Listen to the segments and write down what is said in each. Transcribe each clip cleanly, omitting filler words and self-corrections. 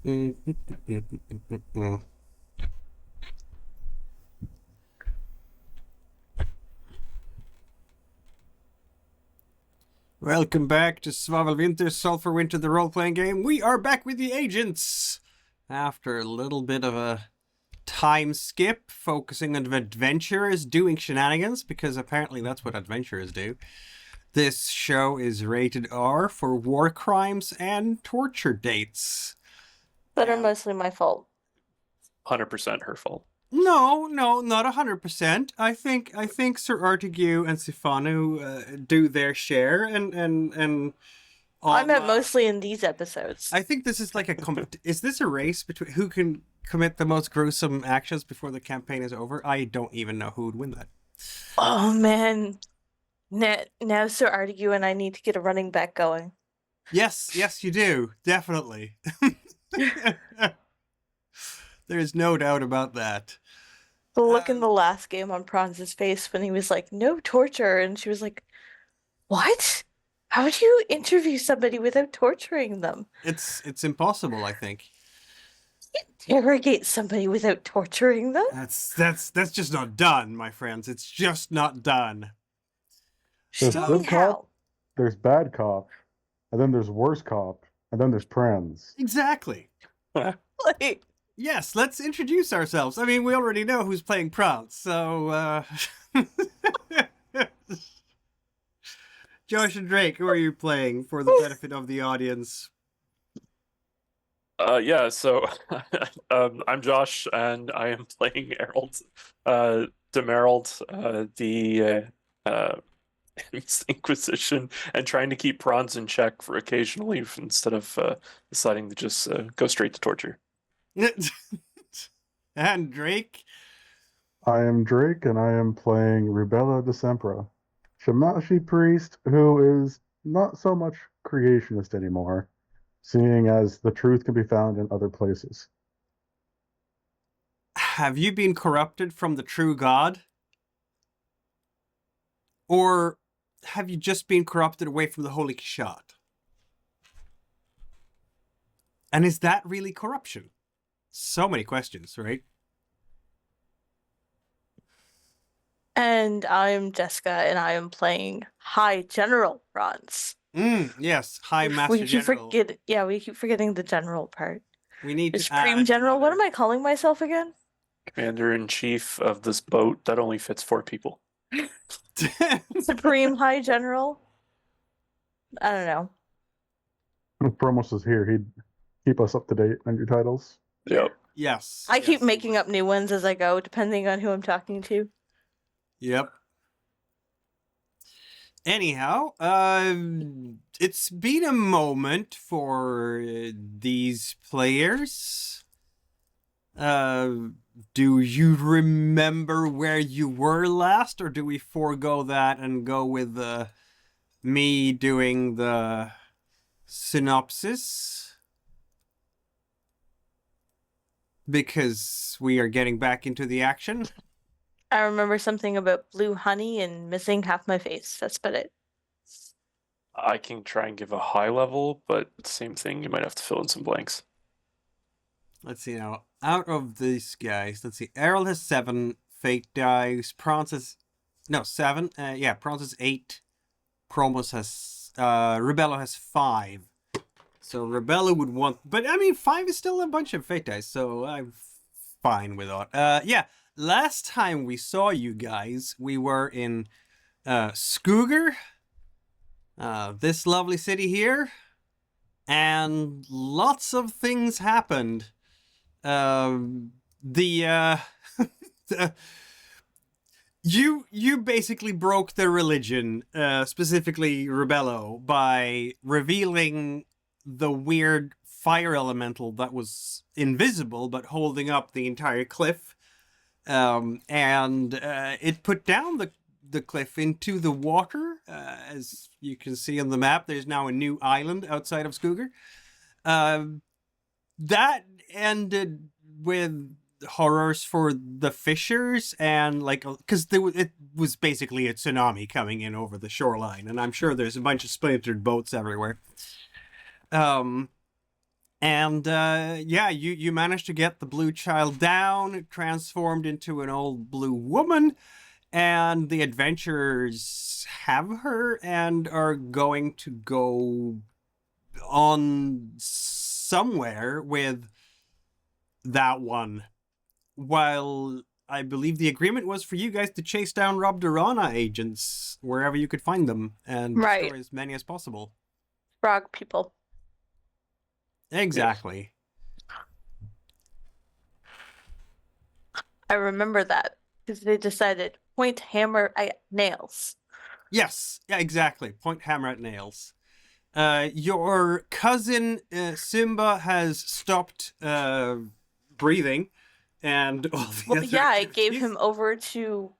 Welcome back to Svavel Winter, Sulfur Winter, the role-playing game. We are back with the agents! After a little bit of a time skip, focusing on adventurers doing shenanigans, because apparently that's what adventurers do. This show is rated R for war crimes and torture dates. That are mostly my fault. 100% her fault. No, not 100%. I think Sir Artigue and Safhyna do their share, and I meant mostly in these episodes. I think this is like is this a race between who can commit the most gruesome actions before the campaign is over? I don't even know who would win that. Oh man, now Sir Artigue and I need to get a running back going. Yes, you do, definitely. There's no doubt about that. The look in the last game on Prans's face when he was like, "No torture," and she was like, "What? How would you interview somebody without torturing them?" It's impossible, I think. Interrogate somebody without torturing them? That's just not done, my friends. It's just not done. There's good cop, there's bad cop, and then there's worse cop, and then there's Prans. Exactly. Like, yes, let's introduce ourselves. I mean, we already know who's playing Prance, so Josh and Drake, who are you playing for the benefit of the audience? Yeah, so I'm Josh, and I am playing Erald, Erald, the Inquisition, and trying to keep Prans in check for occasionally instead of deciding to just go straight to torture. And Drake? I am Drake, and I am playing Rubella de Sempra, Shamashi priest who is not so much creationist anymore, seeing as the truth can be found in other places. Have you been corrupted from the true God? Or have you just been corrupted away from the Holy Kishat? And is that really corruption? So many questions, right? and I'm Jessica, and I am playing High General Prans. Yes, High Master General. We keep forgetting the general part. We need It's to add Supreme General. another... What am I calling myself again? Commander-in-Chief of this boat that only fits 4 people. Supreme High General? I don't know. If Promos was here, he'd keep us up to date on your titles. Yep. Yes. I keep making up new ones as I go, depending on who I'm talking to. Yep. Anyhow, it's been a moment for these players. Do you remember where you were last, or do we forego that and go with me doing the synopsis? Because we are getting back into the action. I remember something about blue honey and missing half my face. That's about it. I can try and give a high level, but same thing, you might have to fill in some blanks. Let's see now. Out of these guys, let's see. Erald has 7 fate dice. Prance has... No, 7. Prance has 8. Promos has... Rebello has 5. So Rebello would want... But, I mean, 5 is still a bunch of fate dice, so I'm fine with that. Last time we saw you guys, we were in Skuger. This lovely city here. And lots of things happened. You basically broke their religion, specifically Rebello, by revealing the weird fire elemental that was invisible but holding up the entire cliff, and it put down the cliff into the water. As you can see on the map, there's now a new island outside of Skuger. That ended with horrors for the fishers, and because it was basically a tsunami coming in over the shoreline, and I'm sure there's a bunch of splintered boats everywhere. And yeah, you managed to get the blue child down, transformed into an old blue woman, and the adventurers have her and are going to go on somewhere with that one. While I believe the agreement was for you guys to chase down Rabdorana agents wherever you could find them and Right. destroy as many as possible. Frog people. Exactly. I remember that because they decided point hammer at nails. Yes, yeah, exactly. Point hammer at nails. Your cousin Simba has stopped breathing, and all the Well, other yeah, I gave activities- him over to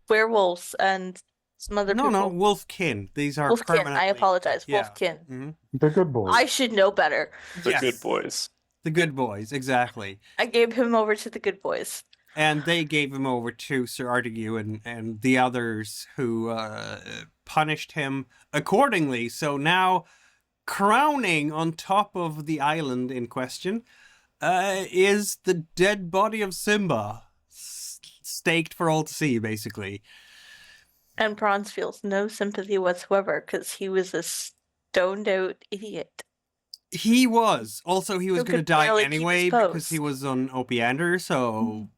werewolves and some other No, people. wolfkin. These are Wolfkin. permanently. I apologize. Yeah. Wolfkin. Mhm. The good boys. I should know better. The Yes, good boys. the good boys, exactly. I gave him over to the good boys. And they gave him over to Sir Artigue and the others who punished him accordingly. So now, crowning on top of the island in question, is the dead body of Simba, staked for all to see, basically. And Bronze feels no sympathy whatsoever because he was a stoned out idiot. He was. Also, he was Who going to could die barely keep his anyway because pose. he was on Opiander, so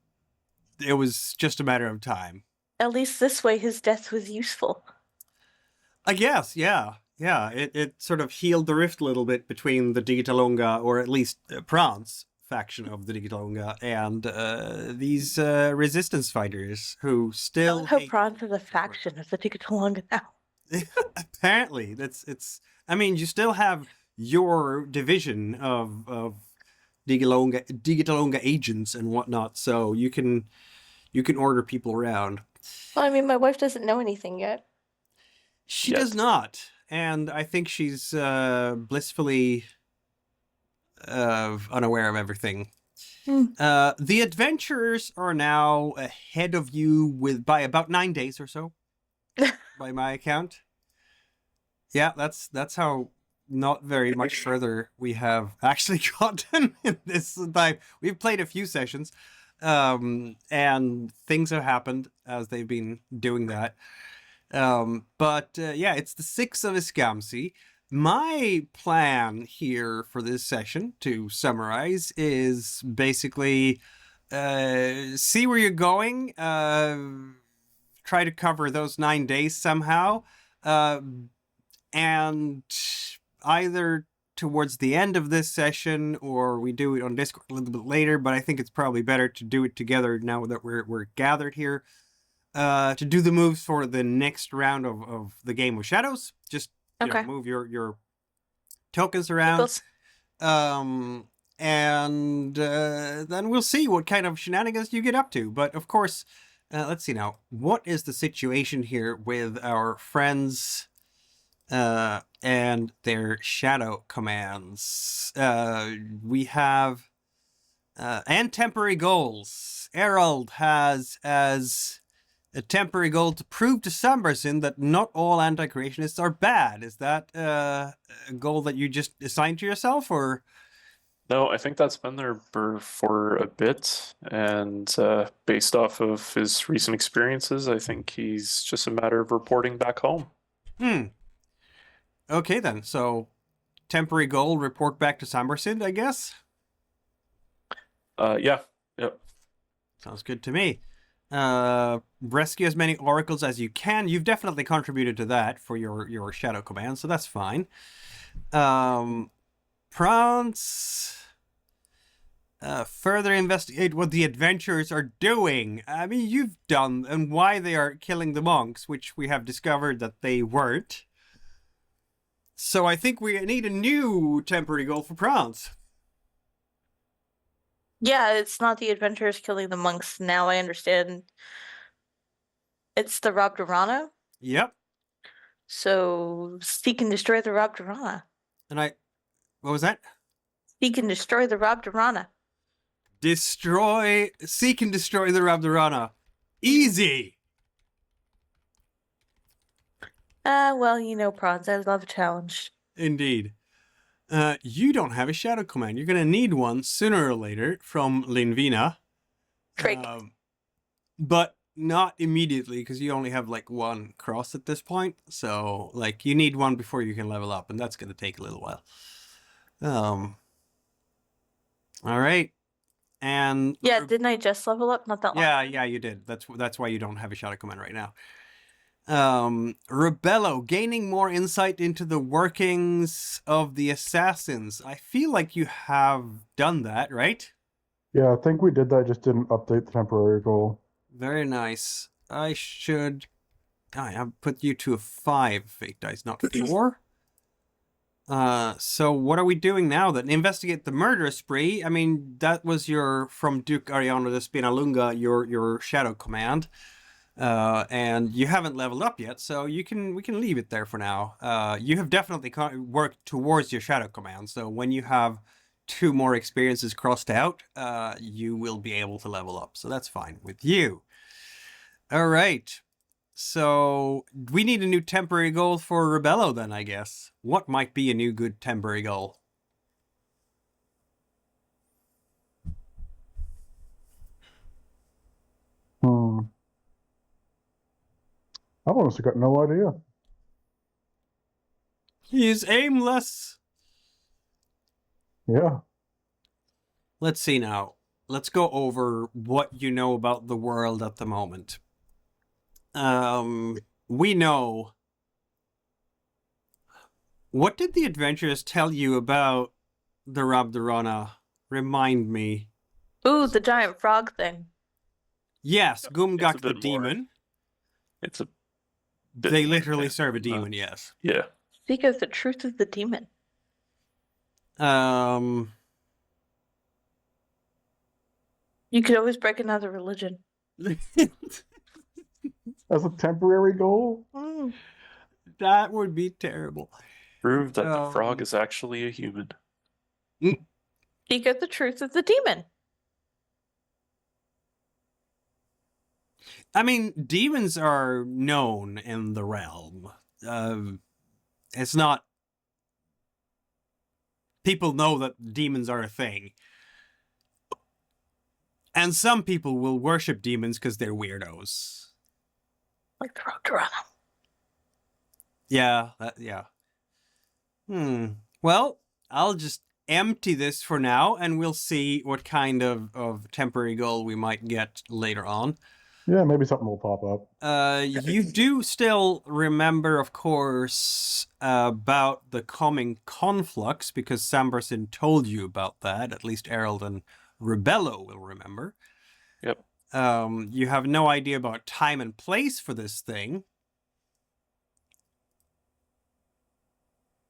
it was just a matter of time. At least this way his death was useful. I guess, yeah. Yeah, it sort of healed the rift a little bit between the Digitalonga, or at least Prance faction of the Digitalonga, and these resistance fighters who I still love how hate- Bronze is a faction of the Tigatalonga now. Apparently, it's. I mean, you still have your division of Digitalonga agents and whatnot, so you can order people around. Well, I mean, my wife doesn't know anything yet. She Yet. does not, and I think she's blissfully unaware of everything. The adventurers are now ahead of you by about 9 days or so, by my account. Yeah, that's how not very much further we have actually gotten in this time. We've played a few sessions, and things have happened as they've been doing that. But yeah, it's the 6th of Iskamsi. My plan here for this session, to summarize, is basically see where you're going, try to cover those 9 days somehow, and either towards the end of this session or we do it on Discord a little bit later, but I think it's probably better to do it together now that we're gathered here. To do the moves for the next round of the Game of Shadows. Just Okay. move your tokens around. And then we'll see what kind of shenanigans you get up to. But of course, let's see now. What is the situation here with our friends and their shadow commands? We have and temporary goals. Erald has as a temporary goal to prove to Sambarsin that not all anti-creationists are bad. Is that a goal that you just assigned to yourself, or? No, I think that's been there for a bit, and based off of his recent experiences, I think he's just a matter of reporting back home. Okay then, so temporary goal, report back to Sambarsin, I guess? Yeah, yep. Sounds good to me. Rescue as many oracles as you can. You've definitely contributed to that for your shadow command, so that's fine. Prance. Further investigate what the adventurers are doing. I mean, you've done, and why they are killing the monks, which we have discovered that they weren't. So I think we need a new temporary goal for Prance. Yeah, it's not the adventurers killing the monks. Now I understand. It's the Rabdaranah. Yep. So seek and destroy the Rabdaranah. And what was that? Seek and destroy the Rabdaranah. Seek and destroy the Rabdorana. Easy! Well, Prawns, I love a challenge. Indeed. You don't have a shadow command. You're gonna need one sooner or later from Linvina. Drake. But not immediately, because you only have like one cross at this point. So like you need one before you can level up, and that's gonna take a little while. All right. And Yeah, didn't I just level up? Not that long. yeah, you did. That's why you don't have a shadow command right now. Rebello, gaining more insight into the workings of the assassins. I feel like you have done that, right? Yeah, I think we did that, just didn't update the temporary goal. Very nice. I have put you to a 5 fate dice, not 4. So what are we doing now then? Investigate the murder spree. I mean, that was from Duke Ariano de Spinalunga, your shadow command. And you haven't leveled up yet, so we can leave it there for now. You have definitely worked towards your shadow command, so when you have 2 more experiences crossed out, you will be able to level up. So that's fine with you. All right. So we need a new temporary goal for Rebello then, I guess. What might be a new good temporary goal? I've honestly got no idea. He is aimless. Yeah. Let's see now. Let's go over what you know about the world at the moment. We know. What did the adventurers tell you about the Rabdorana? Remind me. Ooh, the giant frog thing. Yes, Gumgak It's a the bit more. demon. It's a bit They more literally advanced serve a than that. demon, yes. Yeah. Speak of the truth of the demon. You could always break another religion. As a temporary goal? That would be terrible. Prove that the frog is actually a human. Speak of the truth of the demon. I mean, demons are known in the realm. It's not... People know that demons are a thing. And some people will worship demons because they're weirdos. Like the Rabdorana. Yeah, yeah. Well, I'll just empty this for now, and we'll see what kind of temporary goal we might get later on. Yeah, maybe something will pop up. You do still remember, of course, about the coming conflux, because Sambarsin told you about that. At least Erald and Rebello will remember. Yep. You have no idea about time and place for this thing.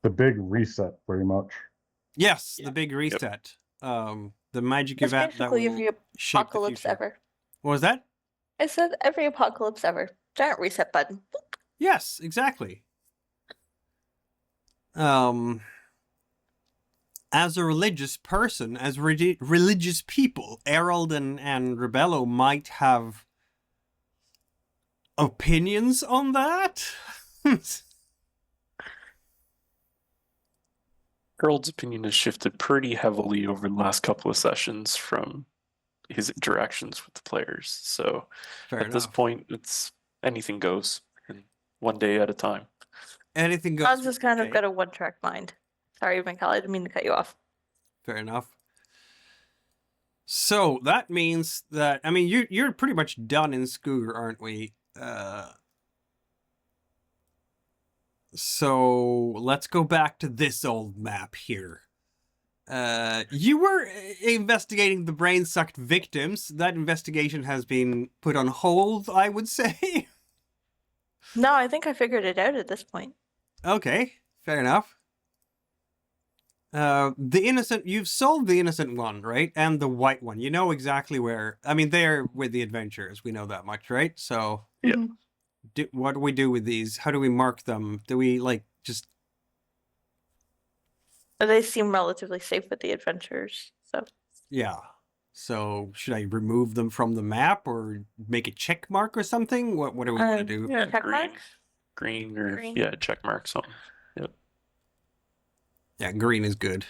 The big reset, pretty much. Yes, Yeah. the big reset. The magic It's event that basically will every shape the apocalypse future. ever. What was that? I said every apocalypse ever. Giant reset button. Yes, exactly. As a religious person, as religious people, Erald and Rebello might have opinions on that. Erald's opinion has shifted pretty heavily over the last couple of sessions from his interactions with the players. So Fair at this enough. point, it's anything goes, and one day at a time. Anything goes. Hans has kind of Okay. got a one-track mind. Sorry, Michael, I didn't mean to cut you off. Fair enough. So that means that, I mean, you're pretty much done in Skuger, aren't we? So let's go back to this old map here. You were investigating the brain-sucked victims. That investigation has been put on hold, I would say. No, I think I figured it out at this point. Okay, fair enough. The innocent, you've solved the innocent one, right? And the white one. You know exactly where, I mean, they're with the adventurers. We know that much, right? So, Yep. what do we do with these? How do we mark them? Do we, like, just... They seem relatively safe with the adventurers, so. Yeah. So, should I remove them from the map or make a check mark or something? What do we want to do? Yeah, Mm, Check green, mark? green or Green. yeah, check mark something. Yep. Yeah, green is good.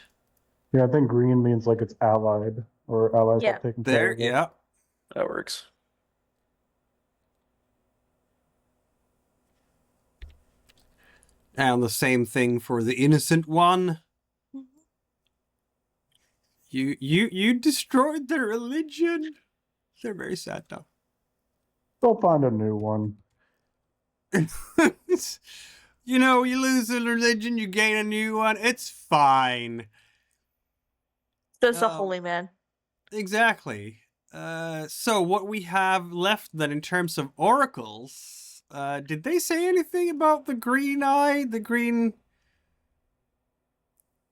Yeah, I think green means like it's allied, or allies Yeah. have taken care There, of it. yeah. That works. And the same thing for the innocent one. You destroyed their religion. They're very sad now. They'll find a new one. You know, you lose a religion, you gain a new one. It's fine. Says the holy man. Exactly. So what we have left then in terms of oracles, did they say anything about the green eye, the green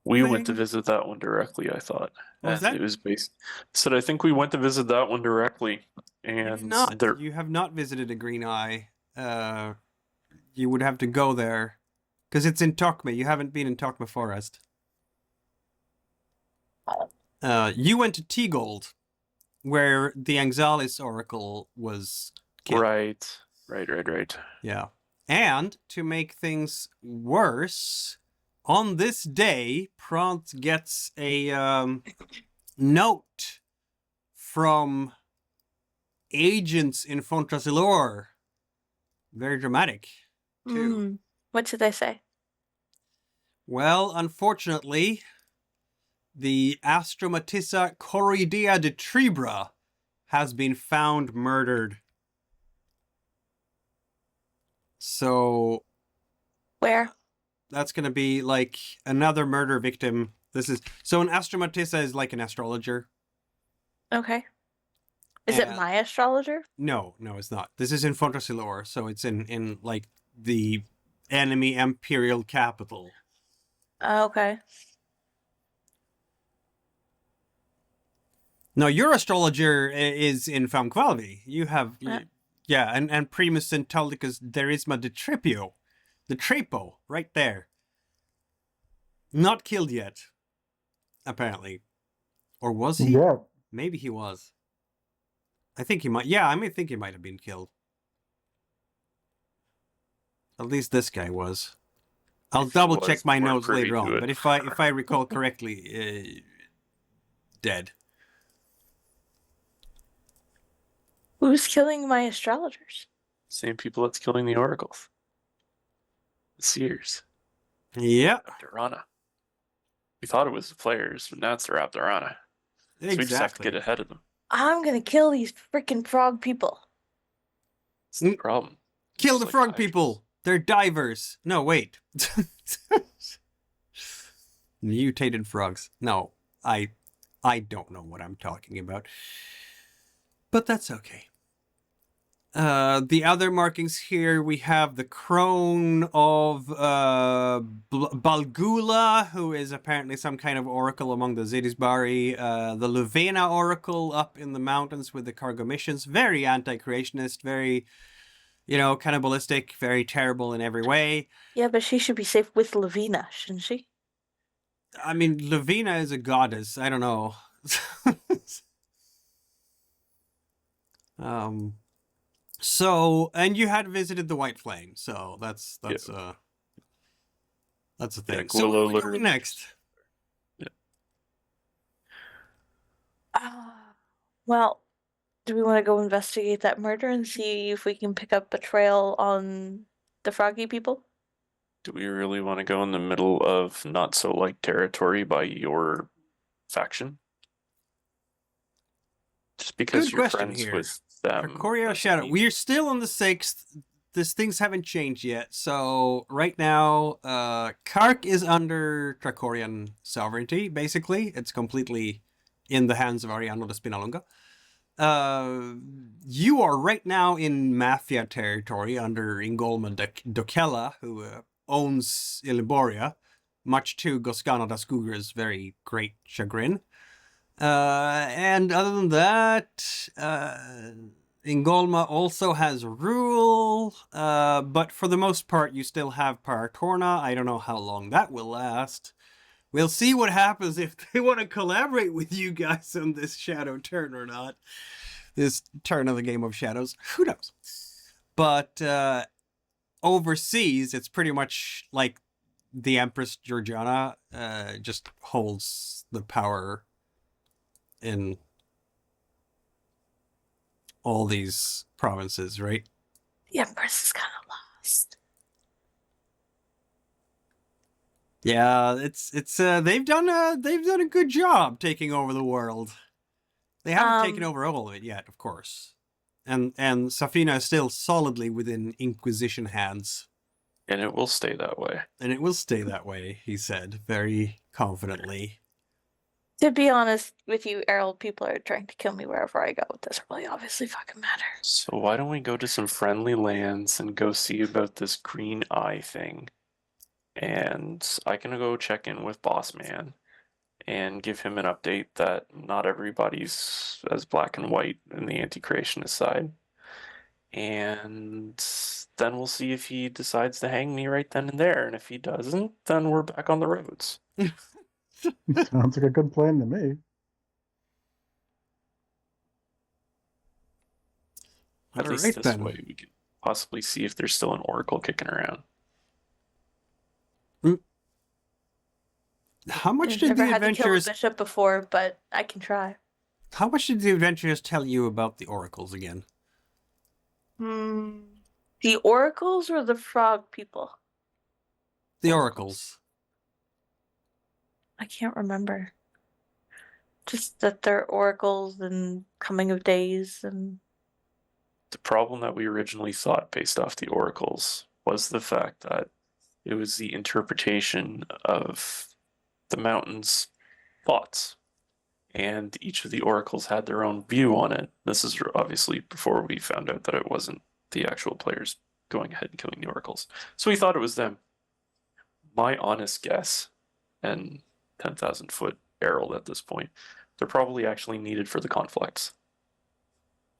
We went to thing? visit that one directly, I thought. What was And that? it was based. Said I think we went to visit that one directly. You did And not. there You have not visited a green eye. You would have to go there. Because it's in Tokme. You haven't been in Tokme Forest. You went to Teagold, where the Anxalis Oracle was killed. Right. Yeah. And to make things worse, on this day, Prant gets a note from agents in Fontrasilor. Very dramatic, too. What did they say? Well, unfortunately, the Astromatissa Corridea de Tribra has been found murdered. So Where? that's going to be like another murder victim. This is so an Astromatissa is like an astrologer. Okay. Is it my astrologer? No, it's not. This is in Fontrasilor, so it's in like the enemy imperial capital. Okay. No, your astrologer is in Famqualvi. You have, yeah, and Primus Centaulicus Derisma de Tripio. The Trepo, right there. Not killed yet, apparently. Or was he? Yeah. Maybe he was. I think he might, yeah, I think he might have been killed. At least this guy was. I'll double check my notes later on, but if I recall correctly, dead. Who's killing my astrologers? Same people that's killing the oracles. The seers. Yeah. Rabdorana. We thought it was the players, but now it's the Rabdorana. Exactly. So we just have to get ahead of them. I'm gonna kill these freaking frog people. It's the problem. Kill Just the like frog Hydras. people. They're divers. No, wait. Mutated frogs. No, I don't know what I'm talking about. But that's okay. The other markings here, we have the crone of Balgula, who is apparently some kind of oracle among the Zidisbari. The Luvena oracle up in the mountains with the cargo missions. Very anti-creationist, very, cannibalistic, very terrible in every way. Yeah, but she should be safe with Lavina, shouldn't she? I mean, Luvena is a goddess. I don't know. So, and you had visited the White Flame, so that's a thing. Yeah, so where are we literally going next? Yeah. Well, do we want to go investigate that murder and see if we can pick up a trail on the froggy people? Do we really want to go in the middle of not so light territory by your faction? Just because Good you're question friends here. with them. Koria doesn't Shadow. mean- We're still on the 6th. Things haven't changed yet. So right now, Kark is under Trakorian sovereignty, basically. It's completely in the hands of Ariano de Spinalunga. You are right now in Mafia territory under Ingolma Dokela, who owns Iliboria, much to Goscana da Skuger's very great chagrin. And other than that, Ingolma also has rule, but for the most part, you still have Paratorna. I don't know how long that will last. We'll see what happens if they want to collaborate with you guys on this shadow turn or not. This turn of the Game of Shadows. Who knows? But overseas, it's pretty much like the Empress Georgiana just holds the power in all these provinces, right? The Empress is kind of lost. Yeah, it's they've done a good job taking over the world. They haven't taken over all of it yet, of course. And Safina is still solidly within Inquisition hands. And it will stay that way. And it will stay that way, he said, very confidently. To be honest with you, Erald, people are trying to kill me wherever I go. It doesn't really obviously fucking matter. So why don't we go to some friendly lands and go see about this green eye thing? And I can go check in with Boss Man and give him an update that not everybody's as black and white in the anti-creationist side. And then we'll see if he decides to hang me right then and there. And if he doesn't, then we're back on the roads. Sounds like a good plan to me. At least Alright, this then. way we could possibly see if there's still an oracle kicking around. How much I've did never the had to kill a adventurers? bishop before, but I can try. How much did the adventurers tell you about the oracles again? The oracles or the frog people? The oracles. I can't remember. Just that they're oracles and coming of days and The problem that we originally thought based off the oracles was the fact that it was the interpretation of the mountain's thoughts. And each of the oracles had their own view on it. This is obviously before we found out that it wasn't the actual players going ahead and killing the oracles. So we thought it was them. My honest guess, and 10,000 foot Erald at this point, they're probably actually needed for the Conflux.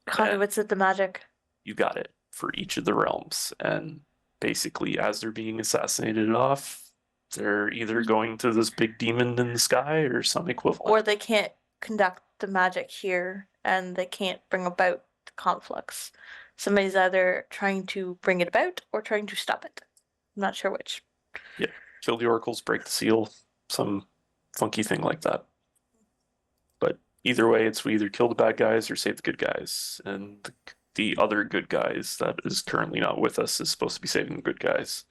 conduits of the magic. You got it, for each of the realms. And basically, as they're being assassinated off, they're either going to this big demon in the sky or some equivalent. Or they can't conduct the magic here and they can't bring about the conflux. Somebody's either trying to bring it about or trying to stop it. I'm not sure which. Yeah, kill the oracles, break the seal, some funky thing like that. But either way, it's we either kill the bad guys or save the good guys. And the other good guys that is currently not with us is supposed to be saving the good guys.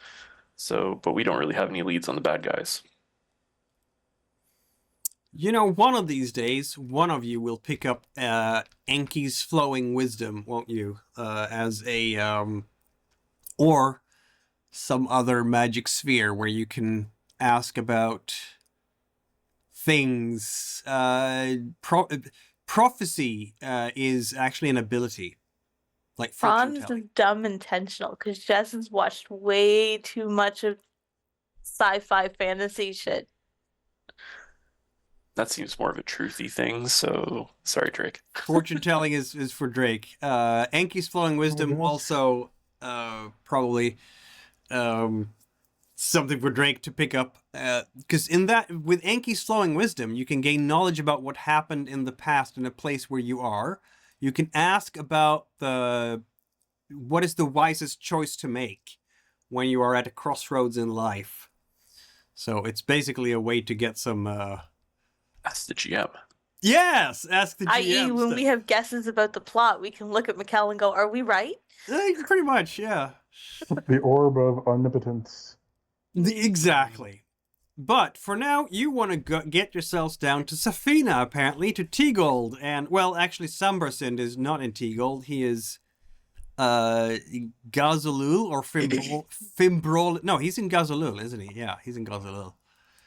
So, but we don't really have any leads on the bad guys. You know, one of these days, one of you will pick up Enki's Flowing Wisdom, won't you? As a, or some other magic sphere where you can ask about things. Prophecy is actually an ability. Like fortune Franz telling. is dumb intentional because Jess has watched way too much of sci-fi fantasy shit. That seems more of a truthy thing, so sorry, Drake. Fortune telling is for Drake. Enki's Flowing Wisdom also probably something for Drake to pick up. Because in that, with Enki's Flowing Wisdom, you can gain knowledge about what happened in the past in a place where you are. You can ask about what is the wisest choice to make when you are at a crossroads in life. So it's basically a way to get some... Ask the GM. Yes! Ask the GM I.e., when stuff. we have guesses about the plot, we can look at Mikkel and go, are we right? Pretty much, yeah. The orb of omnipotence. Exactly. But for now, you want to get yourselves down to Safina, apparently, to Teagold. And, well, actually, Sambarsynd is not in Teagold. He is Gaz-Ulul or Fimbrol. No, he's in Gaz-Ulul, isn't he? Yeah, he's in Gaz-Ulul.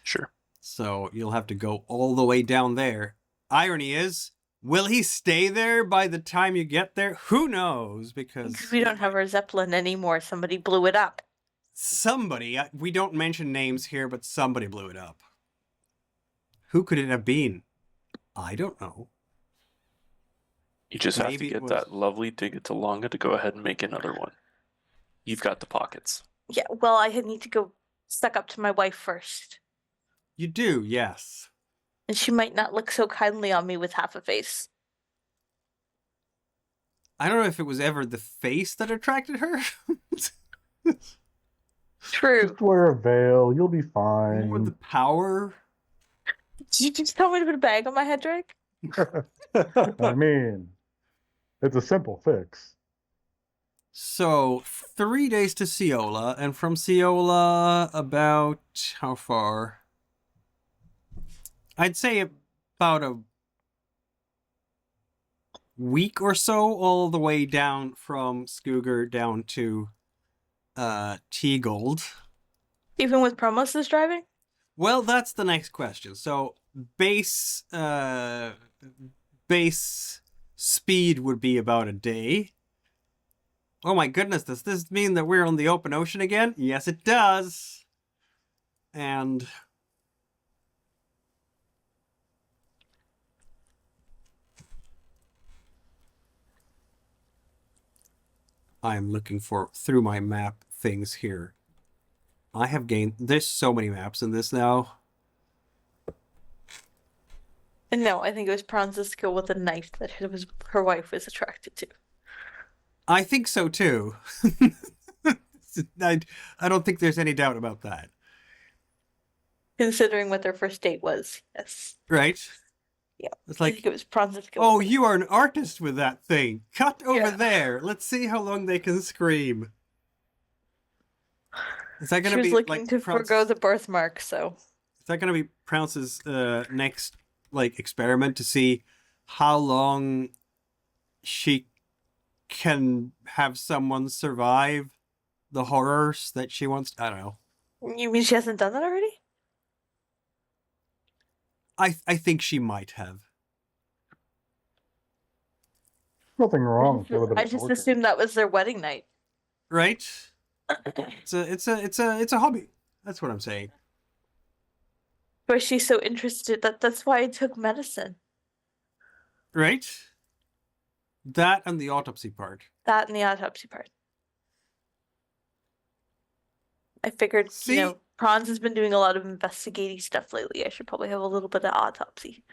Sure. So you'll have to go all the way down there. Irony is, will he stay there by the time you get there? Who knows? Because we don't have our Zeppelin anymore. Somebody blew it up. somebody, we don't mention names here, but somebody blew it up. Who could it have been? I don't know. You just have Maybe to it get was- that lovely Digitalonga to go ahead and make another one. You've got the pockets. Yeah, well, I need to go suck up to my wife first. You do, yes. And she might not look so kindly on me with half a face. I don't know if it was ever the face that attracted her. True. Just wear a veil. You'll be More the fine. power. Did you just tell me to put a bag on my head, Drake? I mean, it's a simple fix. So 3 days to Ciola, and from Ciola about how far? I'd say about a week or so, all the way down from Skuger down to Teagold. Even with Promos driving? Well, that's the next question. So base speed would be about a day. Oh my goodness, does this mean that we're on the open ocean again? Yes, it does. And I'm looking for through my map things here. I have gained, there's so many maps in this now. And no, I think it was Francisco with a knife that her wife was attracted to. I think so too. I don't think there's any doubt about that. Considering what their first date was, yes. Right? Yeah. It's I like, think it was Francisco. oh, you are an artist with that thing. Cut over Yeah. there. Let's see how long they can scream. Is that She gonna was be looking like to forego the birthmark, so. Is that gonna be Pounce's next like experiment to see how long she can have someone survive the horrors that she wants? I don't know. You mean she hasn't done that already? I think she might have. Nothing wrong with a little bit I of just torture. assumed that was their wedding night. Right? It's a hobby. That's what I'm saying. But she's so interested that's why I took medicine. Right? That and the autopsy part. That and the autopsy part. I figured, See? Franz has been doing a lot of investigating stuff lately. I should probably have a little bit of autopsy.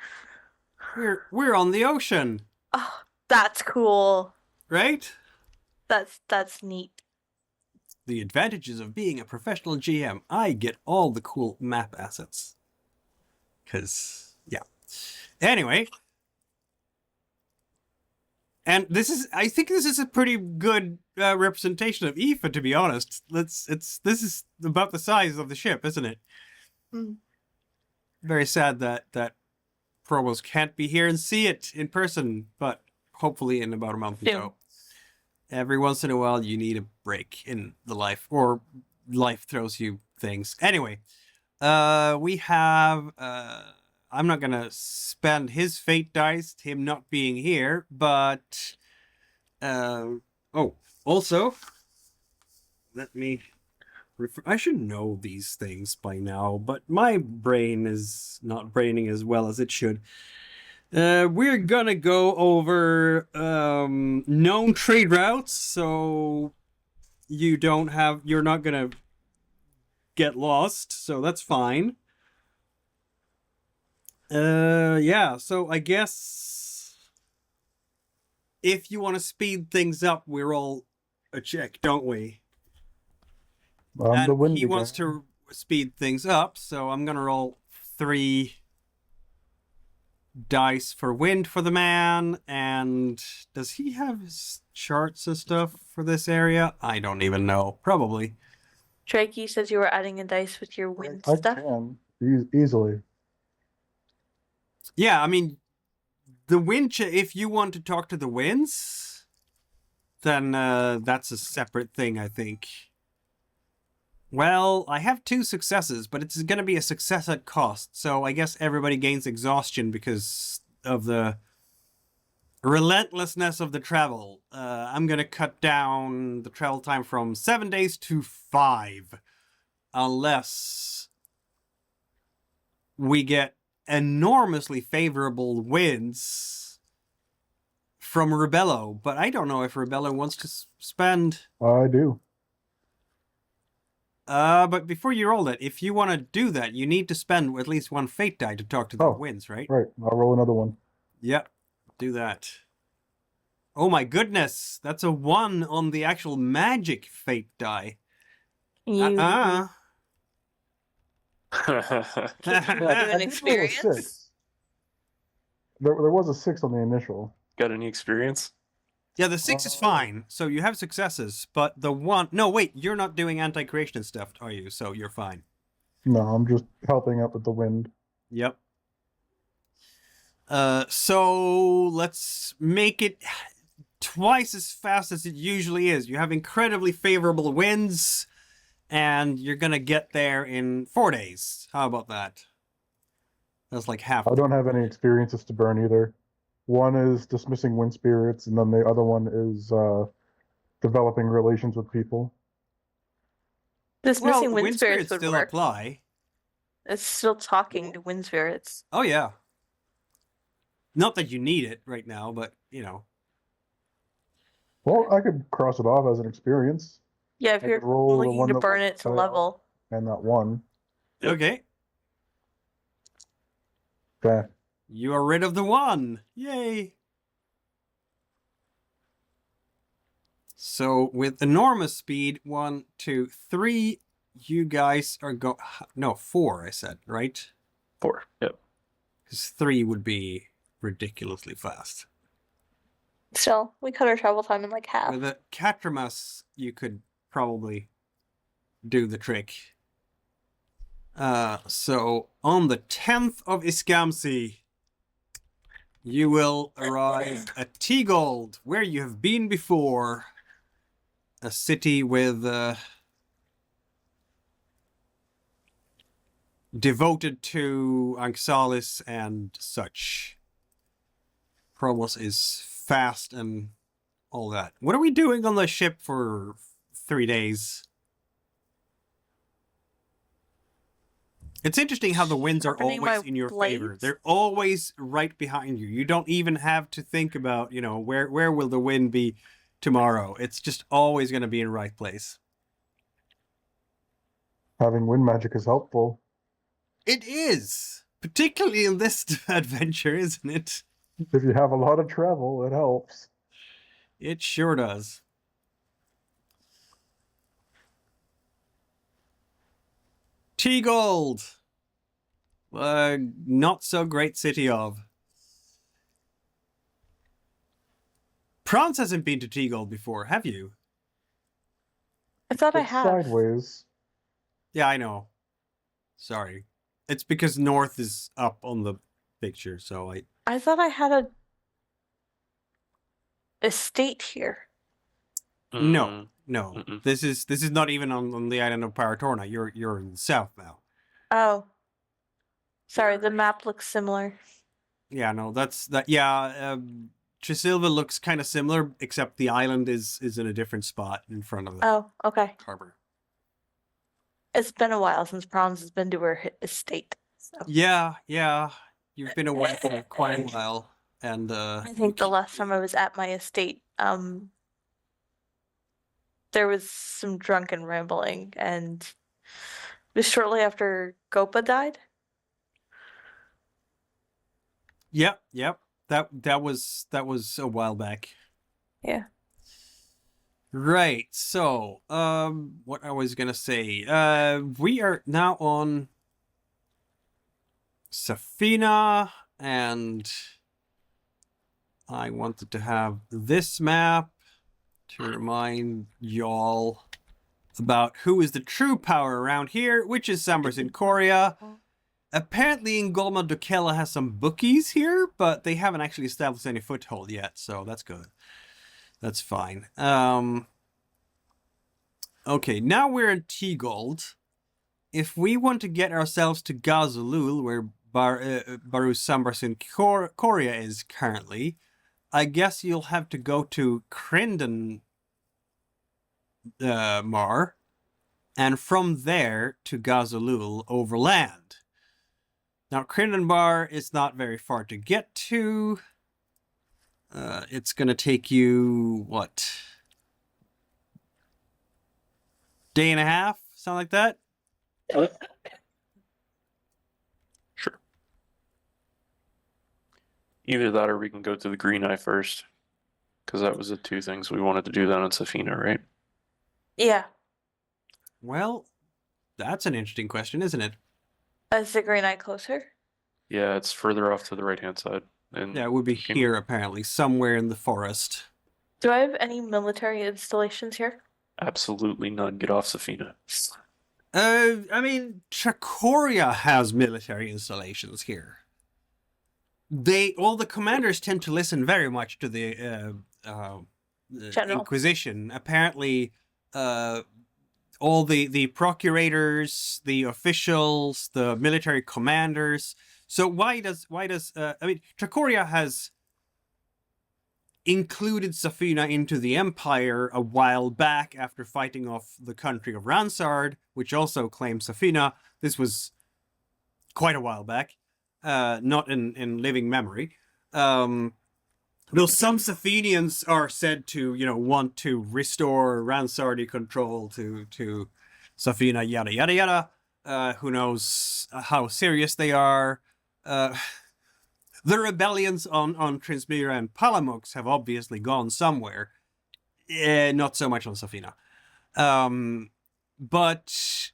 We're on the ocean, Oh, that's cool. right? That's neat. The advantages of being a professional GM. I get all the cool map assets. Cause yeah. Anyway. And I think this is a pretty good representation of Aoife, to be honest. This is about the size of the ship, isn't it? Mm. Very sad that Promos can't be here and see it in person, but hopefully in about a month or Soon. so. Every once in a while, you need a break in the life, or life throws you things. Anyway, we have. I'm not gonna spend his fate dice, him not being here, but also, let me. I should know these things by now, but my brain is not braining as well as it should. We're gonna go over known trade routes, so you're not gonna get lost, so that's fine. Yeah, so I guess if you want to speed things up, we're all a check, don't we? I'm the And windy he wants guy. to speed things up, so I'm gonna roll 3 dice for wind for the man. And does he have his charts and stuff for this area? I don't even know. Probably. Drake, you said you were adding a dice with your wind I stuff. can easily. Yeah, I mean, the wind. If you want to talk to the winds, then that's a separate thing, I think. Well, I have 2 successes, but it's going to be a success at cost. So I guess everybody gains exhaustion because of the relentlessness of the travel. I'm going to cut down the travel time from 7 days to 5. Unless we get enormously favorable winds from Rebello. But I don't know if Rebello wants to spend... I do. But before you roll it, if you want to do that, you need to spend at least 1 fate die to talk to the Oh. winds, right? Right. I'll roll another one. Yep. Do that. Oh my goodness! That's a 1 on the actual magic fate die. You Uh-uh. you I an did roll a experience? 6. There was a 6 on the initial. Got any experience? Yeah, the 6 is fine. So you have successes, but the 1... No, wait, you're not doing anti-creation stuff, are you? So you're fine. No, I'm just helping out with the wind. Yep. So let's make it twice as fast as it usually is. You have incredibly favorable winds, and you're gonna get there in 4 days. How about that? That's like half. I don't have any experiences to burn either. One is dismissing wind spirits, and then the other one is developing relations with people. This Well, missing wind wind spirits spirits would still work. apply. It's still talking to wind spirits. Oh yeah. Not that you need it right now, but you know. Well, I could cross it off as an experience. Yeah, if I you're could roll the looking one to that burn will it to fail. level. And that one. Yep. Okay. Okay. You are rid of the 1. Yay. So with enormous speed, 1, 2, 3, you guys are no, 4, I said, right? 4. Yep. Because 3 would be ridiculously fast. Still, we cut our travel time in like half. With a Catramas, you could probably do the trick. So on the 10th of Iskamsi, you will arrive at Teagold, where you have been before. A city with devoted to Anxalis and such. Promos is fast and all that. What are we doing on the ship for 3 days? It's interesting how the winds are Sharpening always my in your favor. blades? They're always right behind you. You don't even have to think about, you know, where will the wind be tomorrow. It's just always going to be in the right place. Having wind magic is helpful. It is. Particularly in this adventure, isn't it? If you have a lot of travel, it helps. It sure does. Teagold. Not so great city of. Prance hasn't been to Teagold before, have you? I thought I It's have. sideways. Yeah, I know. Sorry. It's because north is up on the picture, so I thought I had a estate here. No. No. Mm-mm. This is not even on the island of Paratorna. You're in the south now. Oh. Sorry, the map looks similar. Yeah, no, yeah, Trisilva looks kind of similar, except the island is in a different spot in front of the Oh, okay. harbor. It's been a while since Bronze has been to her estate. So. Yeah. You've been away for quite a while, and I think the last time I was at my estate, there was some drunken rambling, and it was shortly after Gopa died. Yep. That was a while back. Yeah. Right. So, what I was gonna say, we are now on Safina, and I wanted to have this map to remind y'all about who is the true power around here, which is Sambarsynd Koria. Apparently, Ngolma Dokela has some bookies here, but they haven't actually established any foothold yet, so that's good. That's fine. Okay, now we're in Teagold. If we want to get ourselves to Gaz-Ulul, where Baru Sambarsynd Koria is currently, I guess you'll have to go to Crindenmar, and from there to Gaz-Ulul overland. Now, Crindenmar is not very far to get to. It's going to take you, what? Day and a half? Something like that? Sure. Either that or we can go to the Green Eye first. Because that was the two things we wanted to do down in Safina, right? Yeah. Well, that's an interesting question, isn't it? Is the Green Eye closer? Yeah, it's further off to the right-hand side. And Yeah, it would be here, apparently, somewhere in the forest. Do I have any military installations here? absolutely none. Get off Safina. I mean, Koria has military installations here. All the commanders tend to listen very much to the General. Inquisition. Apparently, all the procurators, the officials, the military commanders. So why does I mean, Koria has included Safina into the Empire a while back after fighting off the country of Ransard, which also claimed Safina. This was quite a while back, not in living memory. Though some Safinians are said to, want to restore Ransardi control to Safina, yada yada yada. Who knows how serious they are? The rebellions on Trinsmira and Palamux have obviously gone somewhere. Not so much on Safina. But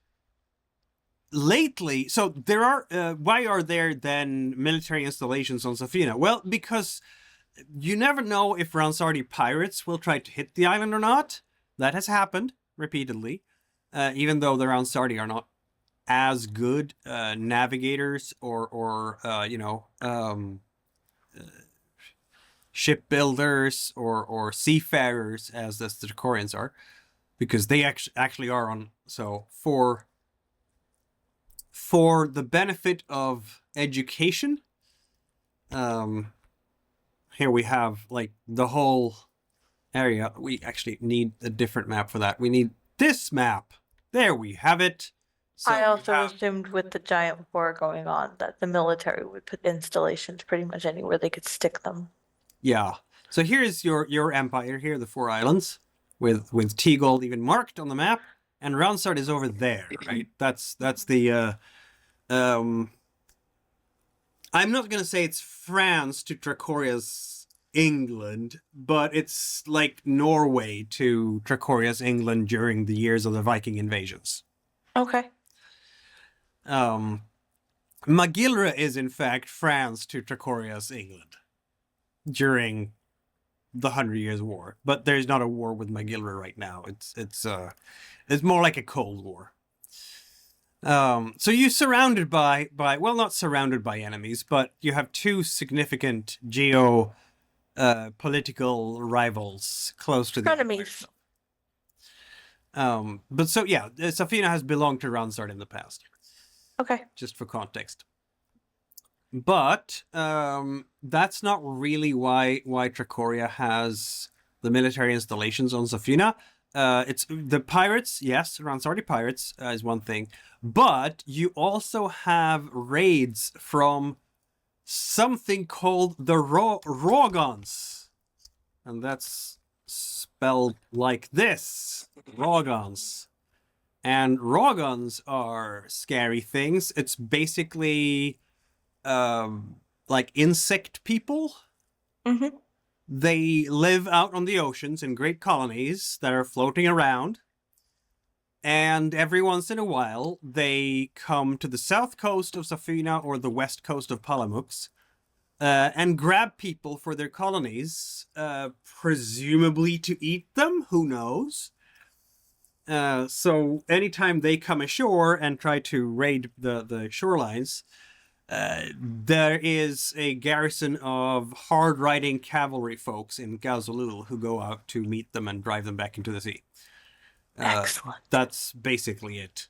lately, so there are, why are there then military installations on Safina? Well, because you never know if Ransardi pirates will try to hit the island or not. That has happened repeatedly, even though the Ransardi are not as good navigators or shipbuilders or seafarers as the Trakorians are, because they actually are on. So for the benefit of education, here we have like the whole area. We actually need a different map for that. We need this map. There we have it. So I also we have, assumed with the giant war going on that the military would put installations pretty much anywhere they could stick them. yeah. So here's your empire. Here are the 4 islands with Teagold even marked on the map, and Ransard is over there, right? That's the I'm not gonna say it's France to Trakoria's England, but it's like Norway to Trakoria's England during the years of the Viking invasions. Okay. Magilra is in fact France to Trakoria's England during the 100 Years' War, but there's not a war with Magilra right now. It's more like a Cold War. So you're surrounded by well, not surrounded by enemies, but you have 2 significant political rivals close to the Frenemies. But so yeah, Safina has belonged to Ransard in the past, Okay. just for context. But that's not really why Trakoria has the military installations on Safina. It's the pirates, yes, Ransardi pirates is one thing, but you also have raids from something called the Rogons, and that's spelled like this, Rogons. And Rogons are scary things. It's basically like insect people. Mm-hmm. They live out on the oceans in great colonies that are floating around. And every once in a while, they come to the south coast of Safina or the west coast of Palamux and grab people for their colonies, presumably to eat them. Who knows? So anytime they come ashore and try to raid the shorelines, there is a garrison of hard-riding cavalry folks in Gaz-Ulul who go out to meet them and drive them back into the sea. Excellent. That's basically it.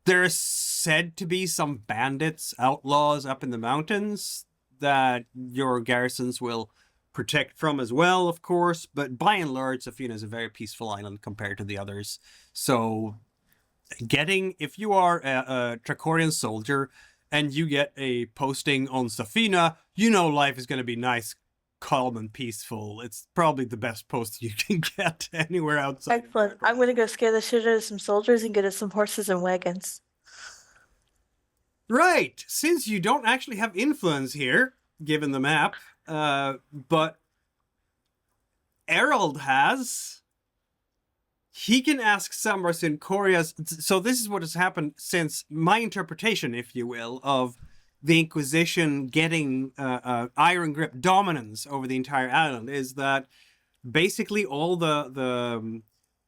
There's said to be some bandits, outlaws up in the mountains that your garrisons will protect from as well, of course, but by and large, Safina is a very peaceful island compared to the others. So if you are a Trakorian soldier and you get a posting on Safina, you know life is going to be nice, calm, and peaceful. It's probably the best post you can get anywhere outside. Excellent. I'm going to go scare the shit out of some soldiers and get us some horses and wagons. Right, since you don't actually have influence here, given the map, but Erald has. he can ask Sambarsynd Koria's. So this is what has happened since my interpretation, if you will, of the Inquisition getting iron grip dominance over the entire island is that basically all the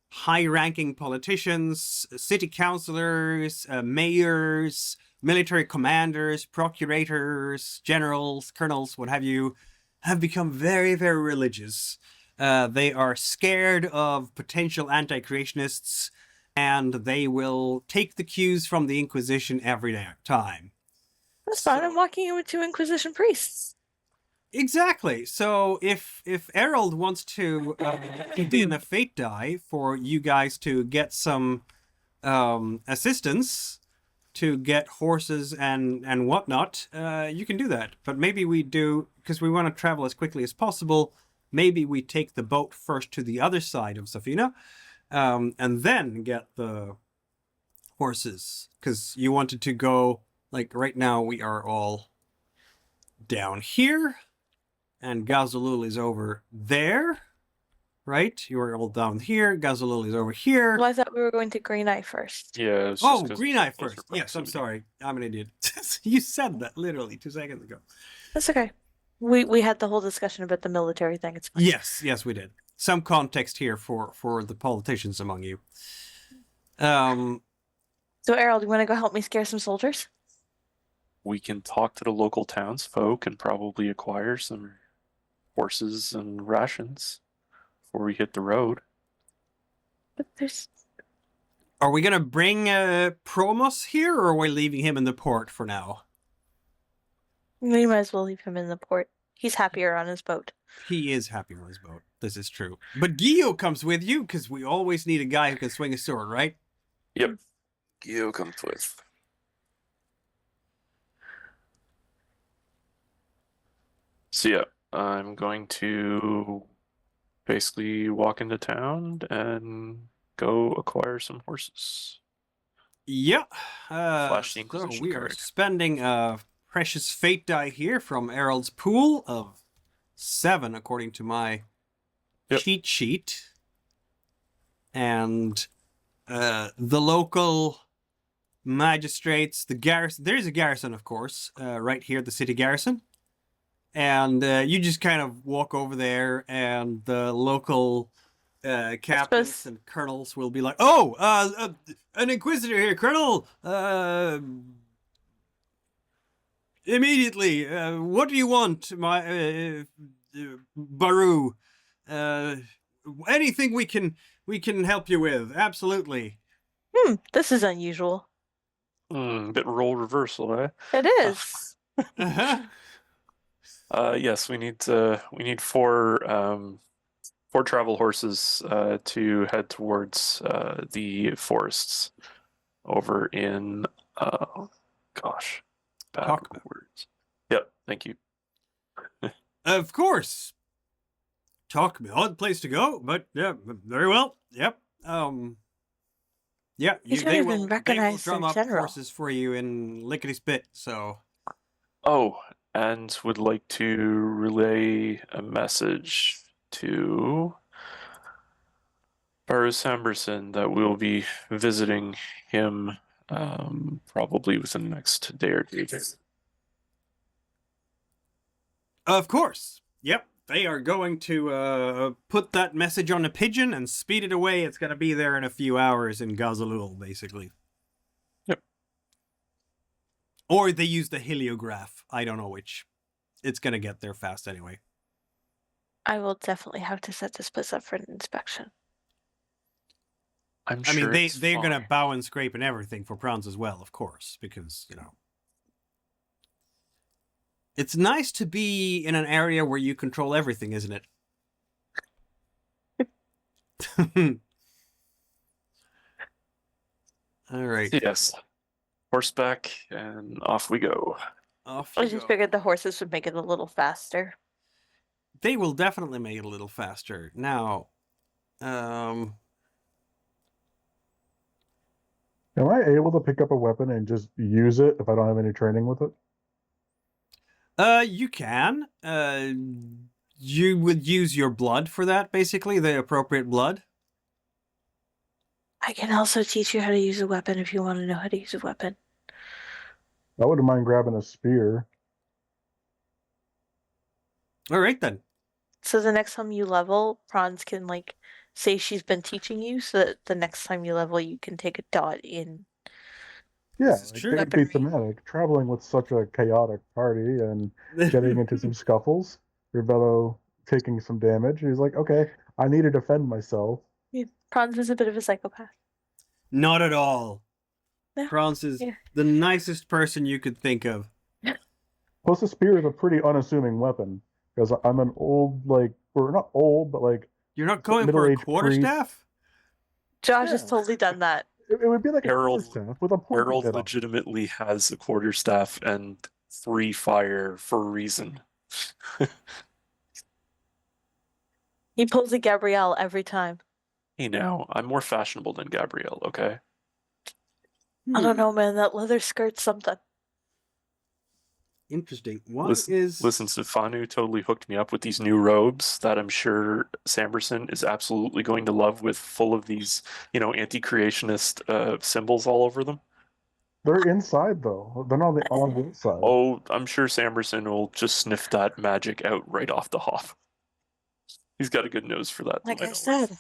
high-ranking politicians, city councillors, mayors, military commanders, procurators, generals, colonels, what have you, have become very, very religious. They are scared of potential anti-creationists, and they will take the cues from the Inquisition every time. That's fine. So- I'm walking in with 2 Inquisition priests. Exactly. So if Erald wants to be in a fate die for you guys to get some assistance to get horses and whatnot, you can do that. But maybe we do, because we want to travel as quickly as possible. Maybe we take the boat first to the other side of Safina, and then get the horses. Because you wanted to go, like right now we are all down here. And Gaz-Ulul is over there, right? You are all down here. Gaz-Ulul is over here. Well, I thought we were going to Green Eye first. Yeah. It's just Oh, 'cause Green it's Eye closer first. Yes, I'm proximity. sorry. I'm an idiot. You said that literally 2 seconds ago. That's okay. We had the whole discussion about the military thing. It's fine. Yes, we did. Some context here for the politicians among you. So, Errol, do you want to go help me scare some soldiers? We can talk to the local townsfolk and probably acquire some horses and rations before we hit the road. But there's Are we gonna bring Promos here, or are we leaving him in the port for now? we might as well leave him in the port. He's happier on his boat. He is happy on his boat. This is true. But Gio comes with you, because we always need a guy who can swing a sword, right? Yep. Gio comes with. So yeah, I'm going to basically walk into town and go acquire some horses. Yeah. Flash the So Inquisition we are card. spending a precious fate die here from Erald's pool of 7, according to my Yep. cheat sheet. And the local magistrates, the garrison. There is a garrison, of course, right here, the city garrison. And you just kind of walk over there, and the local captains suppose- and colonels will be like, "Oh, an inquisitor here, Colonel. Immediately. What do you want, my Baru? Anything we can help you with? Absolutely." This is unusual. Bit role reversal, eh? It is. Uh-huh. Yes, we need 4 travel horses to head towards the forests over in gosh, bad Talk with words. Yep, thank you. Of course. Talk me, odd place to go, but yeah, very well. Yep. Yeah, You don't even recognize drum their up general. horses for you in lickety spit. So Oh, and would like to relay a message to Baru Sambarsin that we'll be visiting him probably within the next day or 2. of course, yep, they are going to put that message on a pigeon and speed it away. It's going to be there in a few hours in Gaz-Ulul, basically. Yep. Or they use the heliograph. I don't know which. It's going to get there fast anyway. I will definitely have to set this place up for an inspection. I'm I sure mean, it's they're going to fine. bow and scrape and everything for prawns as well, of course, because, you know. It's nice to be in an area where you control everything, isn't it? All right. Yes. Horseback and off we go. Off I you just go. figured the horses would make it a little faster. They will definitely make it a little faster. Now, Am I able to pick up a weapon and just use it if I don't have any training with it? you can. You would use your blood for that, basically, the appropriate blood. I can also teach you how to use a weapon if you want to know how to use a weapon. I wouldn't mind grabbing a spear. All right then. So the next time you level, Franz can like say she's been teaching you, so that the next time you level, you can take a dot in. Yeah, This is like, true. they could be thematic. Traveling with such a chaotic party and getting into some scuffles. Rebello taking some damage. He's like, okay, I need to defend myself. Yeah, Franz is a bit of a psychopath. Not at all. No, Franz is yeah. the nicest person you could think of. Plus, a spear is a pretty unassuming weapon. Because I'm an old, like, or not old, but like You're not going for a middle-aged quarterstaff? Josh has Yeah. totally done that. It would be like a Erald- quarterstaff with a pointy Erald bit on it. legitimately has a quarterstaff and 3 fire for a reason. He pulls a Gabrielle every time. Hey now, I'm more fashionable than Gabrielle, okay? I don't know, man. That leather skirt's something. Interesting. What Listen, is... Safhyna totally hooked me up with these new robes that I'm sure Sambarsin is absolutely going to love, with full of these, anti-creationist symbols all over them. They're inside though. They're not on the inside. Oh, I'm sure Sambarsin will just sniff that magic out right off the hop. He's got a good nose for that. Like though, I know. said,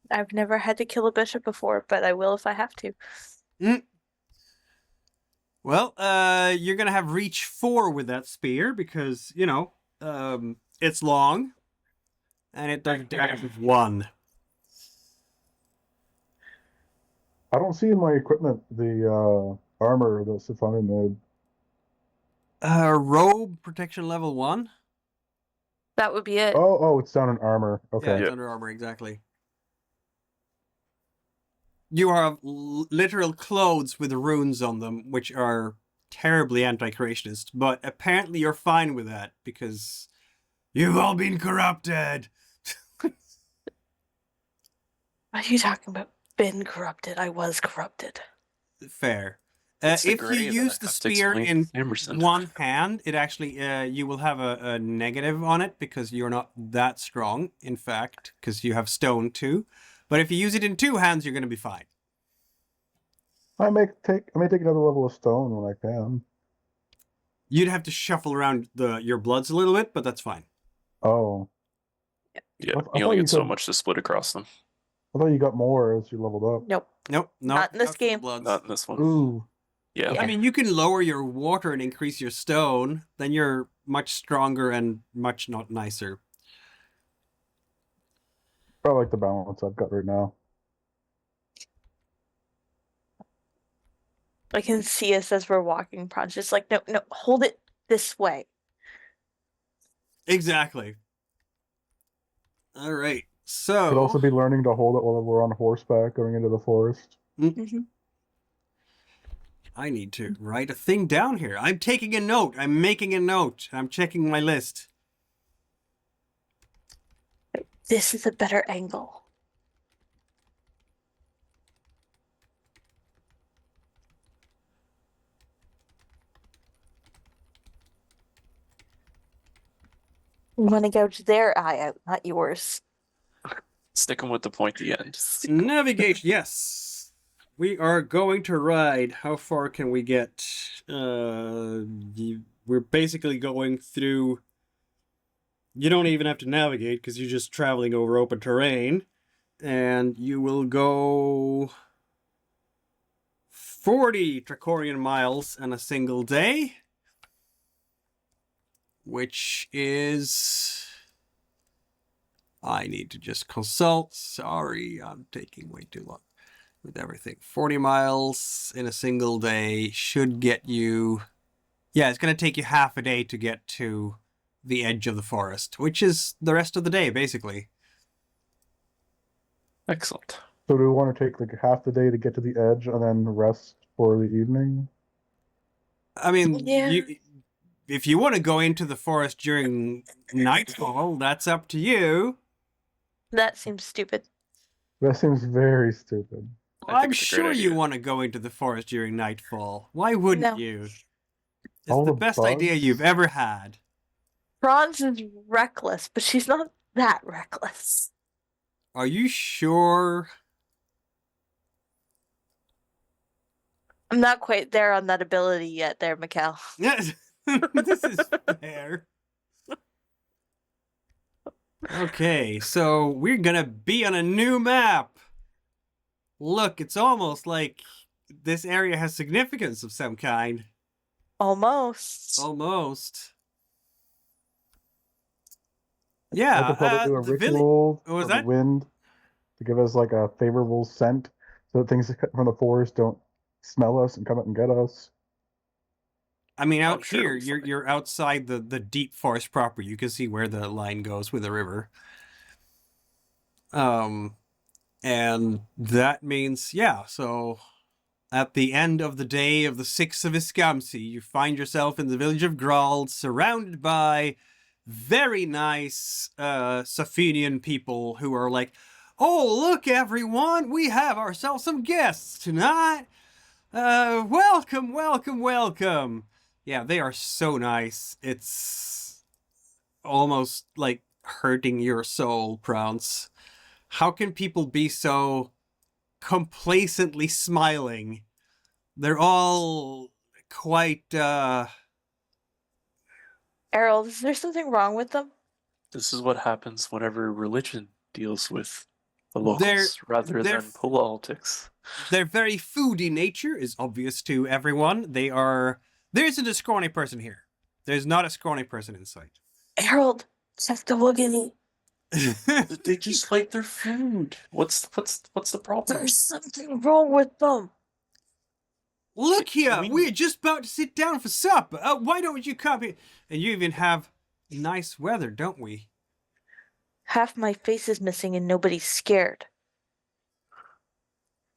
I've never had to kill a bishop before, but I will if I have to. Well, you're going to have reach 4 with that spear because, it's long and it does damage with 1. I don't see in my equipment the armor that Saphyna made. Robe protection level 1? That would be it. Oh, it's down in armor. Yeah, Okay. it's Yep. under armor, exactly. You have literal clothes with runes on them, which are terribly anti-creationist, but apparently you're fine with that because you've all been corrupted. What are you talking about? Been corrupted. I was corrupted. Fair. It's the If you gray that use I the have to spear explain in to Sambarsin. one hand, it actually you will have a negative on it because you're not that strong, in fact, because you have stone too. But if you use it in 2 hands, you're going to be fine. I may take another level of stone when I can. You'd have to shuffle around your bloods a little bit, but that's fine. Oh, Yeah, I you thought only you get so said- much to split across them. I thought you got more as you leveled up. Nope. Nope, Not in this for the game. bloods. Not in this one. Ooh, Yeah. I mean, you can lower your water and increase your stone, then you're much stronger and much not nicer. I like the balance I've got right now. I can see us as we're walking. Pron's just like, no, hold it this way. Exactly. All right, so... Could also be learning to hold it while we're on horseback going into the forest. Mm-hmm. I need to write a thing down here. I'm taking a note. I'm making a note. I'm checking my list. This is a better angle. You want to gouge their eye out, not yours. Sticking with the pointy end. Navigation, yes. We are going to ride. How far can we get? We're basically going through... You don't even have to navigate because you're just traveling over open terrain. And you will go 40 Tracorian miles in a single day. Which is... I need to just consult. Sorry, I'm taking way too long with everything. 40 miles in a single day should get you... Yeah, it's going to take you half a day to get to the edge of the forest, which is the rest of the day, basically. Excellent. So do we want to take like half the day to get to the edge and then rest for the evening? I mean, Yeah. if you want to go into the forest during nightfall, that's up to you. That seems stupid. That seems very stupid. I think I'm it's a great sure you idea. want to go into the forest during nightfall. Why wouldn't No. you? It's All the the best idea bugs? you've ever had. Franz is reckless, but she's not that reckless. Are you sure? I'm not quite there on that ability yet there, Mikkel. Yes, this is fair. Okay, so we're gonna be on a new map. Look, it's almost like this area has significance of some kind. Almost. Almost. I Yeah, could probably do a the ritual What was for the that? wind to give us like a favorable scent so that things from the forest don't smell us and come up and get us. I mean, I'm out sure here, it'll be fine. you're outside the deep forest proper. You can see where the line goes with the river. And that means, yeah, so at the end of the day of the 6th of Iskamsi, you find yourself in the village of Gral, surrounded by very nice Safinian people who are like, oh, look, everyone, we have ourselves some guests tonight. Welcome, welcome, welcome. Yeah, they are so nice. It's almost like hurting your soul, Prance. How can people be so complacently smiling? They're all quite, Erald, is there something wrong with them? This is what happens whenever religion deals with the They're- locals rather they're- than politics. their very foodie nature is obvious to everyone. There isn't a scrawny person here. There's not a scrawny person in sight. Erald, check the woogity. They just like their food. What's the problem? There's something wrong with them. Look Can here, we- we're just about to sit down for supper. Why don't you come here? And you even have nice weather, don't we? Half my face is missing and nobody's scared.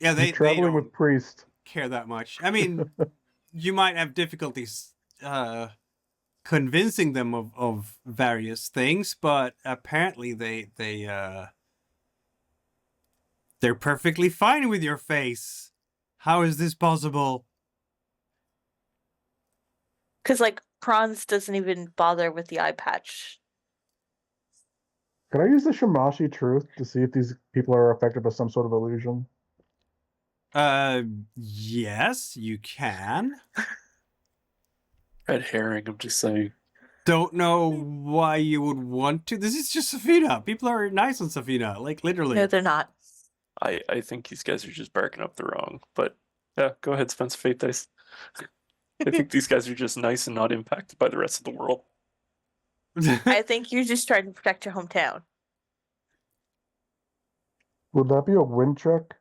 Yeah, You're they traveling don't with priest. care that much. I mean, you might have difficulties convincing them of various things, but apparently they're perfectly fine with your face. How is this possible? Because, like, Franz doesn't even bother with the eye patch. Can I use the Shamashi truth to see if these people are affected by some sort of illusion? Yes, you can. Red herring, I'm just saying. Don't know why you would want to. This is just Safina. People are nice on Safina, like literally. No, they're not. I think these guys are just barking up the wrong. But yeah, go ahead, Spence Fate Dice. I think these guys are just nice and not impacted by the rest of the world. I think you're just trying to protect your hometown. Would that be a wind check?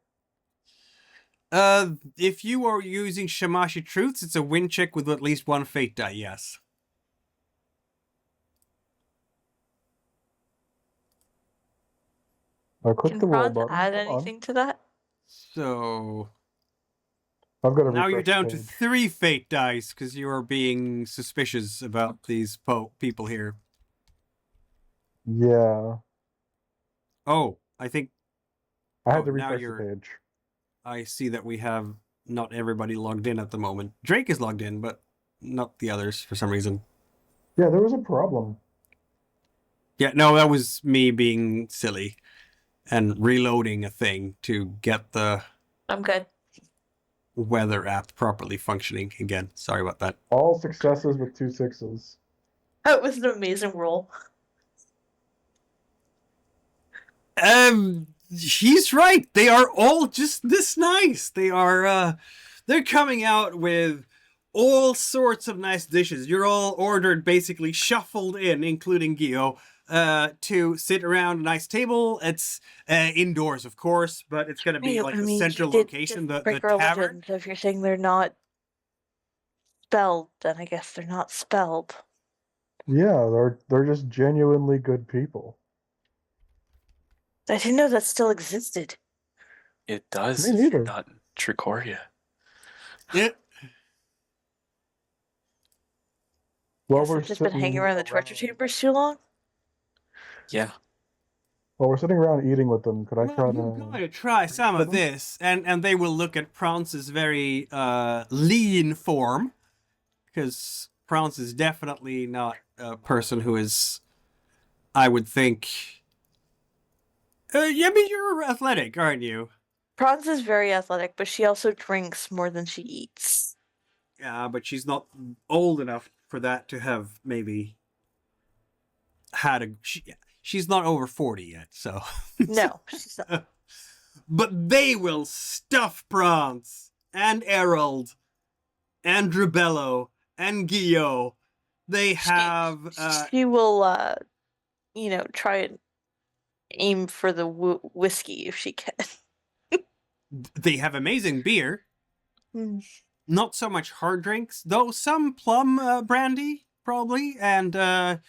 If you are using Shamashi Truths, it's a win check with at least one fate die, yes. I clicked Can the roll Franz button. add Hold on. anything to that? So I've got to now you're refresh down the to page. 3 fate dice because you are being suspicious about these people here. Yeah, Oh, I think I had Oh, to now refresh the you're- page. I see that we have not everybody logged in at the moment. Drake is logged in, but not the others for some reason. Yeah, there was a problem. Yeah, no, that was me being silly and reloading a thing to get the I'm good. weather app properly functioning again. Sorry about that. All successes with 2 6s. That was an amazing roll. He's right. They are all just this nice. They're coming out with all sorts of nice dishes. You're all ordered, basically shuffled in, including Gio, to sit around a nice table. It's indoors, of course, but it's going to be like the central location, the break tavern. religion. So if you're saying they're not spelled, then I guess they're not spelled. Yeah, they're just genuinely good people. I didn't know that still existed. It does Me if you're neither. not in Tricoria. Yeah. While Guess we're I've just been hanging sitting around the torture chambers too long. Yeah. While we're sitting around eating with them, could I Well, try you're to? going to try some of this, and they will look at Prance's very lean form, because Prance is definitely not a person who is, I would think. I mean, you're athletic, aren't you? Bronze is very athletic, but she also drinks more than she eats. Yeah, but she's not old enough for that to have maybe had a. She's not over 40 yet, so. No, she's not. But they will stuff Bronze and Erald and Rebello and Gio. They have. She will, try and aim for the whiskey if she can. They have amazing beer. Hmm. Not so much hard drinks, though some plum brandy, probably. And, I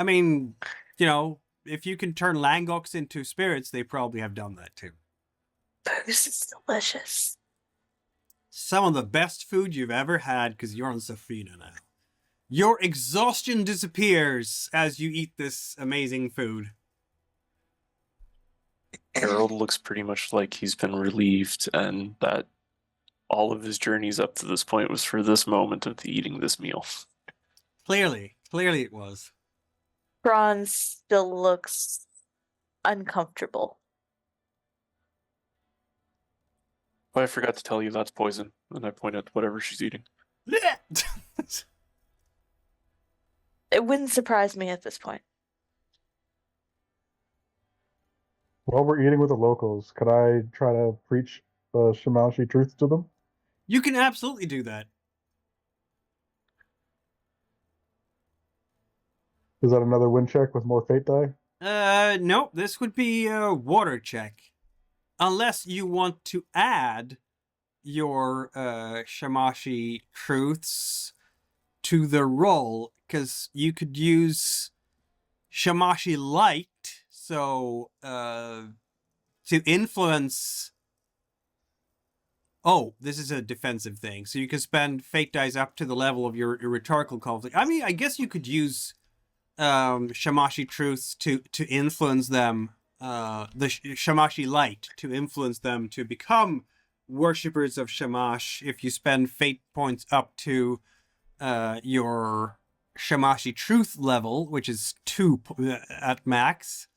mean, if you can turn Langox into spirits, they probably have done that too. Booze is delicious. Some of the best food you've ever had because you're on Safina now. Your exhaustion disappears as you eat this amazing food. Erald looks pretty much like he's been relieved, and that all of his journeys up to this point was for this moment of eating this meal. Clearly it was. Bronze still looks uncomfortable. Oh, I forgot to tell you that's poison, and I point at whatever she's eating. It wouldn't surprise me at this point. While we're eating with the locals, could I try to preach the Shamashi truth to them? You can absolutely do that. Is that another win check with more fate die? No, this would be a water check. Unless you want to add your Shamashi truths to the roll, because you could use Shamashi light, so to influence. Oh, this is a defensive thing, so you can spend fate dice up to the level of your rhetorical conflict. I mean, I guess you could use Shamashi truths to influence them. The Shamashi light to influence them to become worshippers of Shamash if you spend fate points up to your Shamashi truth level, which is 2 at max.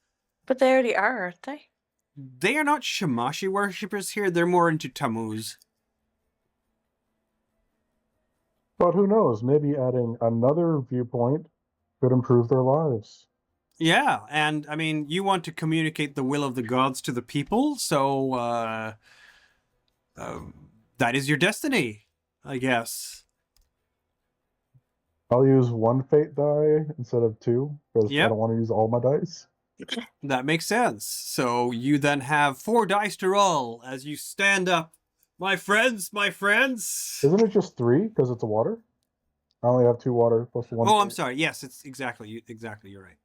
But they already are, aren't they? They are not Shamashi worshippers here. They're more into Tammuz. But who knows? Maybe adding another viewpoint could improve their lives. Yeah, and I mean, you want to communicate the will of the gods to the people, so that is your destiny, I guess. I'll use 1 fate die instead of 2, because I Yep. don't want to use all my dice. That makes sense. So you then have 4 dice to roll as you stand up. My friends, my friends. Isn't it just 3 because it's a water? I only have 2 water plus 1. Oh, I'm sorry. Yes, it's exactly. You're right.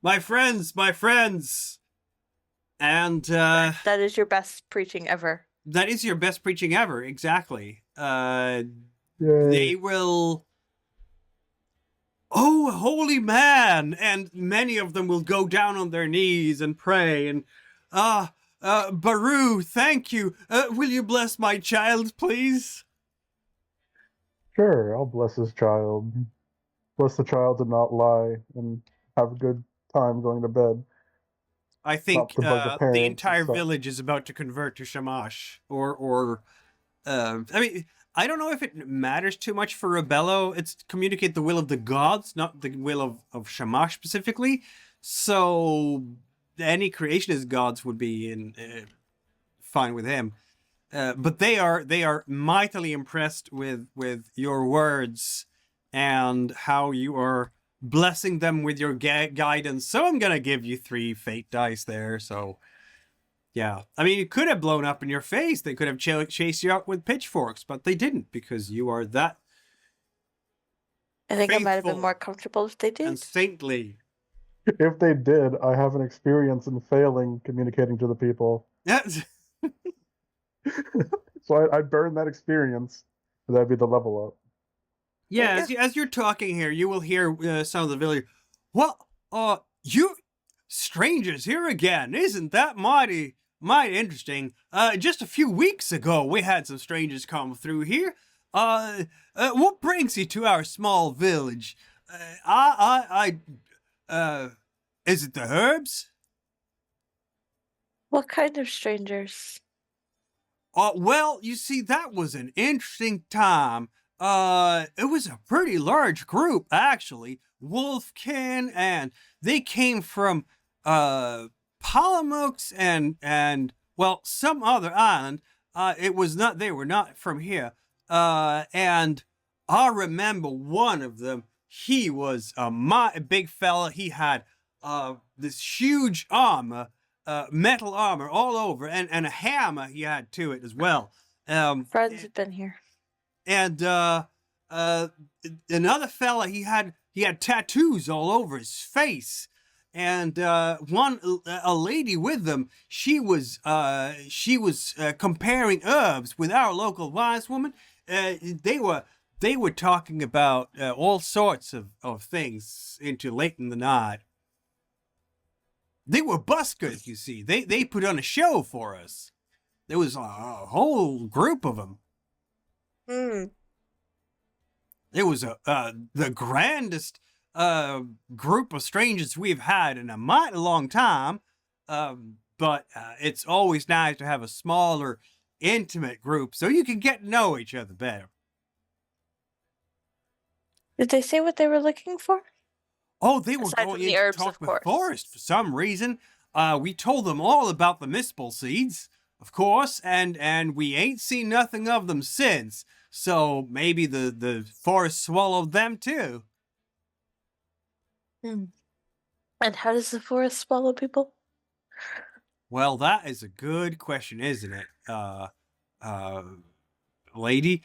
My friends, my friends. And That is your best preaching ever. that is your best preaching ever. Exactly. Yay. They will. Oh, holy man! And many of them will go down on their knees and pray and, Baru, thank you. Will you bless my child, please? Sure, I'll bless his child. Bless the child to not lie and have a good time going to bed. I think to bug the the parents, entire so- village is about to convert to Shamash. I mean, I don't know if it matters too much for Rebello. It's to communicate the will of the gods, not the will of Shamash specifically. So any creationist gods would be fine with him. But they are mightily impressed with your words and how you are blessing them with your guidance. So I'm gonna give you 3 fate dice there. So yeah, I mean, it could have blown up in your face. They could have chased you out with pitchforks, but they didn't because you are that I think I might have faithful been more comfortable if they and did. saintly. If they did, I have an experience in failing communicating to the people. Yes. So I burn that experience. That'd be the level up. Yeah, as you're talking here, you will hear some of the village. Well, you strangers here again. Isn't that mighty interesting? Just a few weeks ago, we had some strangers come through here. What brings you to our small village? Is it the herbs? What kind of strangers? Well, you see, that was an interesting time. It was a pretty large group, actually. Wolfkin, and they came from, Polymox and, well, some other island. They were not from here. And I remember one of them. He was a big fella. He had, this huge armor, metal armor all over, and a hammer he had to it as well. Friends have been here. And another fella, he had tattoos all over his face. And a lady with them, she was comparing herbs with our local wise woman. They were talking about all sorts of things into late in the night. They were buskers, you see. They put on a show for us. There was a whole group of them. It was the grandest group of strangers we've had in a mighty long time. But it's always nice to have a smaller, intimate group so you can get to know each other better. Did they say what they were looking for? Oh, they were Aside going from the into herbs, talk of with course. Forest for some reason. We told them all about the Mistle seeds, of course, and we ain't seen nothing of them since. So maybe the forest swallowed them too. And how does the forest swallow people? Well, that is a good question, isn't it, lady?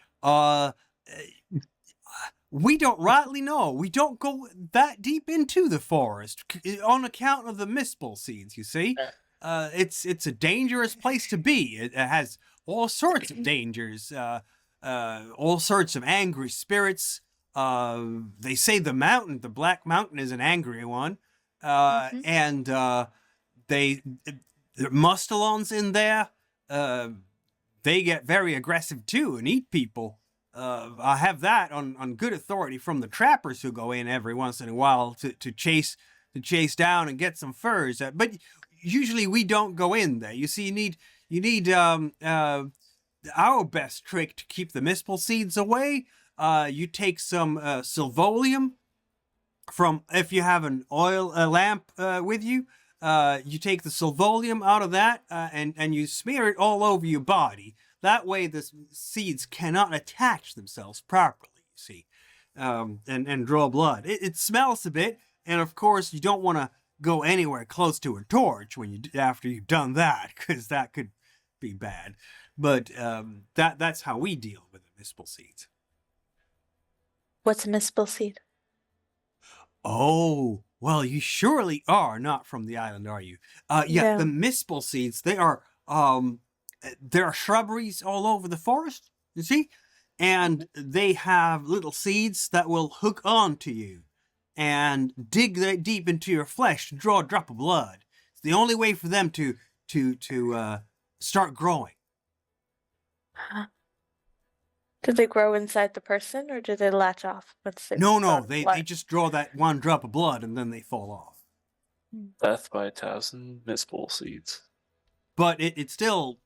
We don't rightly know. We don't go that deep into the forest on account of the Mistle seeds, you see. It's a dangerous place to be. It has all sorts of dangers, all sorts of angry spirits. They say the Black Mountain is an angry one. And the Mustelons in there, they get very aggressive too and eat people. I have that on good authority from the trappers who go in every once in a while to chase down and get some furs. But usually we don't go in there. You see, you need our best trick to keep the Mistle seeds away. You take some Silvolium from, if you have an oil lamp with you. You take the Silvolium out of that and you smear it all over your body. That way the seeds cannot attach themselves properly, you see, and draw blood. It smells a bit, and of course you don't want to go anywhere close to a torch after you've done that, because that could be bad. But that's how we deal with the Mistle seeds. What's a Mistle seed? Oh, well, you surely are not from the island, are you? No. The Mistle seeds, there are shrubberies all over the forest, you see? And they have little seeds that will hook onto you and dig deep into your flesh to draw a drop of blood. It's the only way for them to start growing. Huh. Do they grow inside the person, or do they latch off once they No, start they blood? just draw that one drop of blood and then they fall off. Death by 1,000 Mistle seeds. But it's still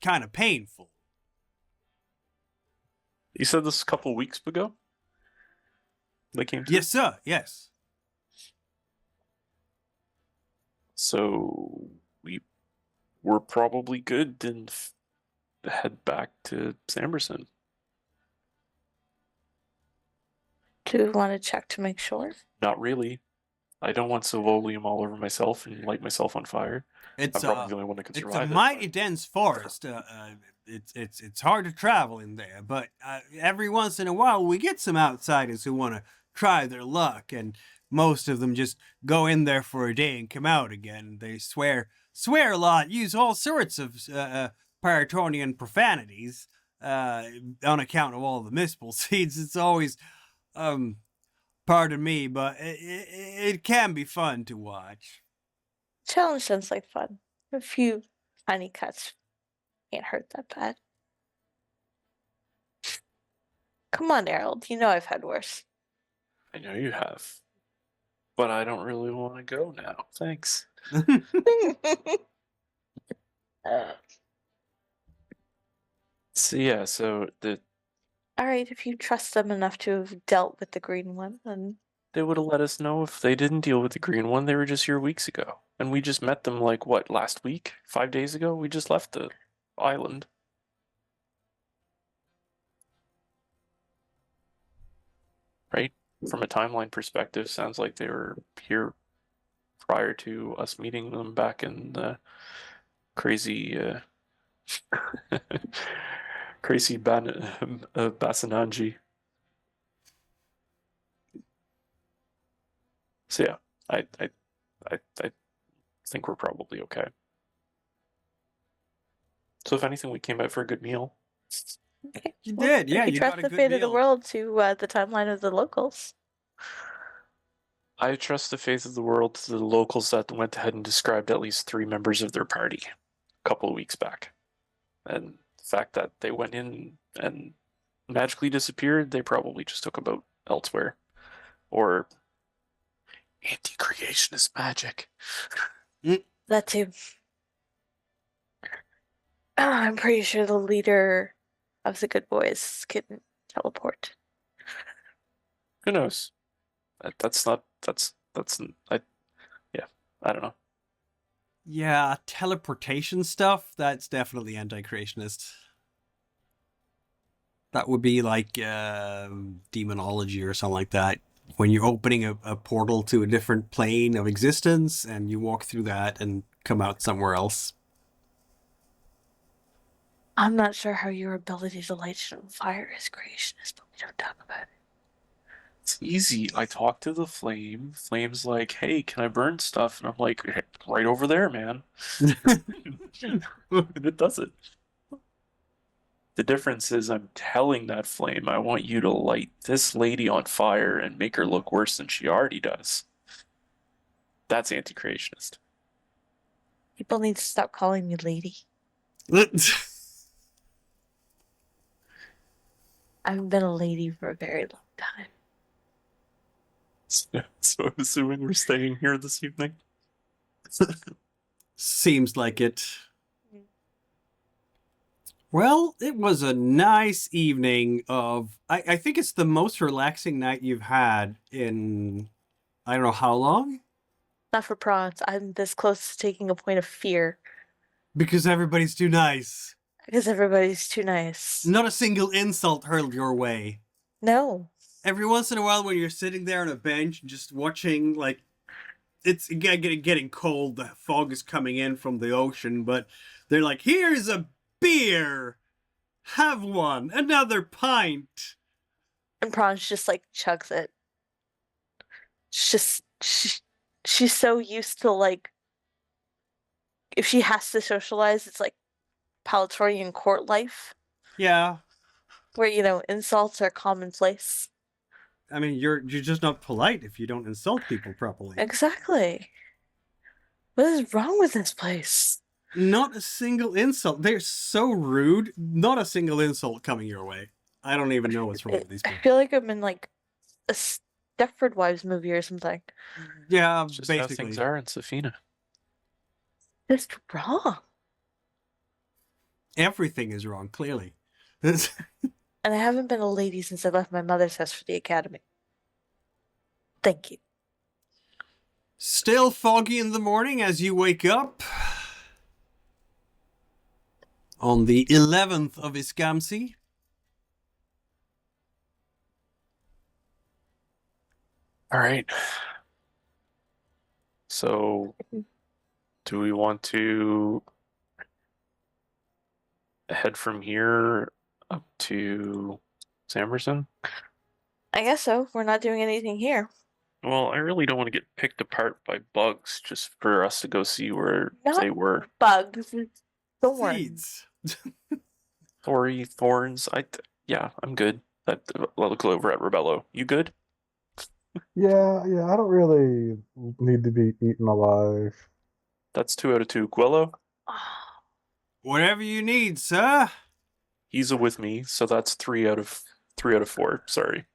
kind of painful. You said this a couple weeks ago? They came through? Yes, sir, yes. So we were probably good and head back to Sambarsin. Do we want to check to make sure? Not really. I don't want Silvolium all over myself and light myself on fire. I'm probably the only one that can It's survive a it, mighty but- dense forest. It's hard to travel in there, but every once in a while we get some outsiders who want to try their luck, and most of them just go in there for a day and come out again. They swear a lot, use all sorts of Paratonian profanities on account of all the Mistle seeds. It's always, pardon me, but it can be fun to watch. Challenge sounds like fun. A few tiny cuts can't hurt that bad. Come on, Erald. You know I've had worse. I know you have. But I don't really want to go now. Thanks. So yeah, so All right, if you trust them enough to have dealt with the green one, then they would have let us know if they didn't deal with the green one. They were just here weeks ago, and we just met them like what, last week, 5 days ago. We just left the island. Right? From a timeline perspective, sounds like they were here prior to us meeting them back in the crazy, crazy Basananji. So yeah, I think we're probably okay. So if anything, we came out for a good meal. okay. You well, did, yeah. If you You trust got a the good fate of the meal. world to the timeline of the locals. I trust the faith of the world to the locals that went ahead and described at least 3 members of their party a couple of weeks back. And the fact that they went in and magically disappeared, they probably just took a boat elsewhere. Or anti-creationist magic. That too. I'm pretty sure the leader of the good boys can teleport. Who knows? That's not. Yeah, I don't know. Yeah, teleportation stuff, that's definitely anti-creationist. That would be like demonology or something like that. When you're opening a portal to a different plane of existence and you walk through that and come out somewhere else. I'm not sure how your ability to light shit on fire is creationist, but we don't talk about it. It's easy. I talk to the flame. Flame's like, "Hey, can I burn stuff?" And I'm like, "Hey, right over there, man." And it does it. The difference is I'm telling that flame, I want you to light this lady on fire and make her look worse than she already does. That's anti-creationist. People need to stop calling me lady. I haven't been a lady for a very long time. So I'm assuming we're staying here this evening. Seems like it. Well, it was a nice evening of... I think it's the most relaxing night you've had in... I don't know how long? Not for prawns. I'm this close to taking a point of fear Because everybody's too nice. because everybody's too nice. Not a single insult hurled your way. No. Every once in a while when you're sitting there on a bench just watching, like, it's getting cold, the fog is coming in from the ocean, but they're like, here's a beer! Have one! Another pint! And prawns just like chugs it. It's just she's so used to like if she has to socialize, it's like Palatorian court life Yeah. where insults are commonplace. I mean, you're just not polite if you don't insult people properly. Exactly. What is wrong with this place? Not a single insult. They're so rude. Not a single insult coming your way. I don't even know what's wrong with these I people. feel like I'm in like a Stepford Wives movie or something. Yeah, It's just how basically. things are in Safina. Just wrong. Everything is wrong, clearly. And I haven't been a lady since I left my mother's house for the academy. Thank you. Still foggy in the morning as you wake up. On the 11th of Iskamsi. All right. So, do we want to head from here up to Sambarsin? I guess so. We're not doing anything here. Well, I really don't want to get picked apart by bugs just for us to go see where Not they were. bugs. It's thorns. Seeds. Thorns. Yeah, I'm good. I'll look over at Rebello. You good? Yeah, I don't really need to be eaten alive. That's 2 out of 2. Guello, Whatever you need, sir. he's a with me, so that's 3 out of 4. Sorry.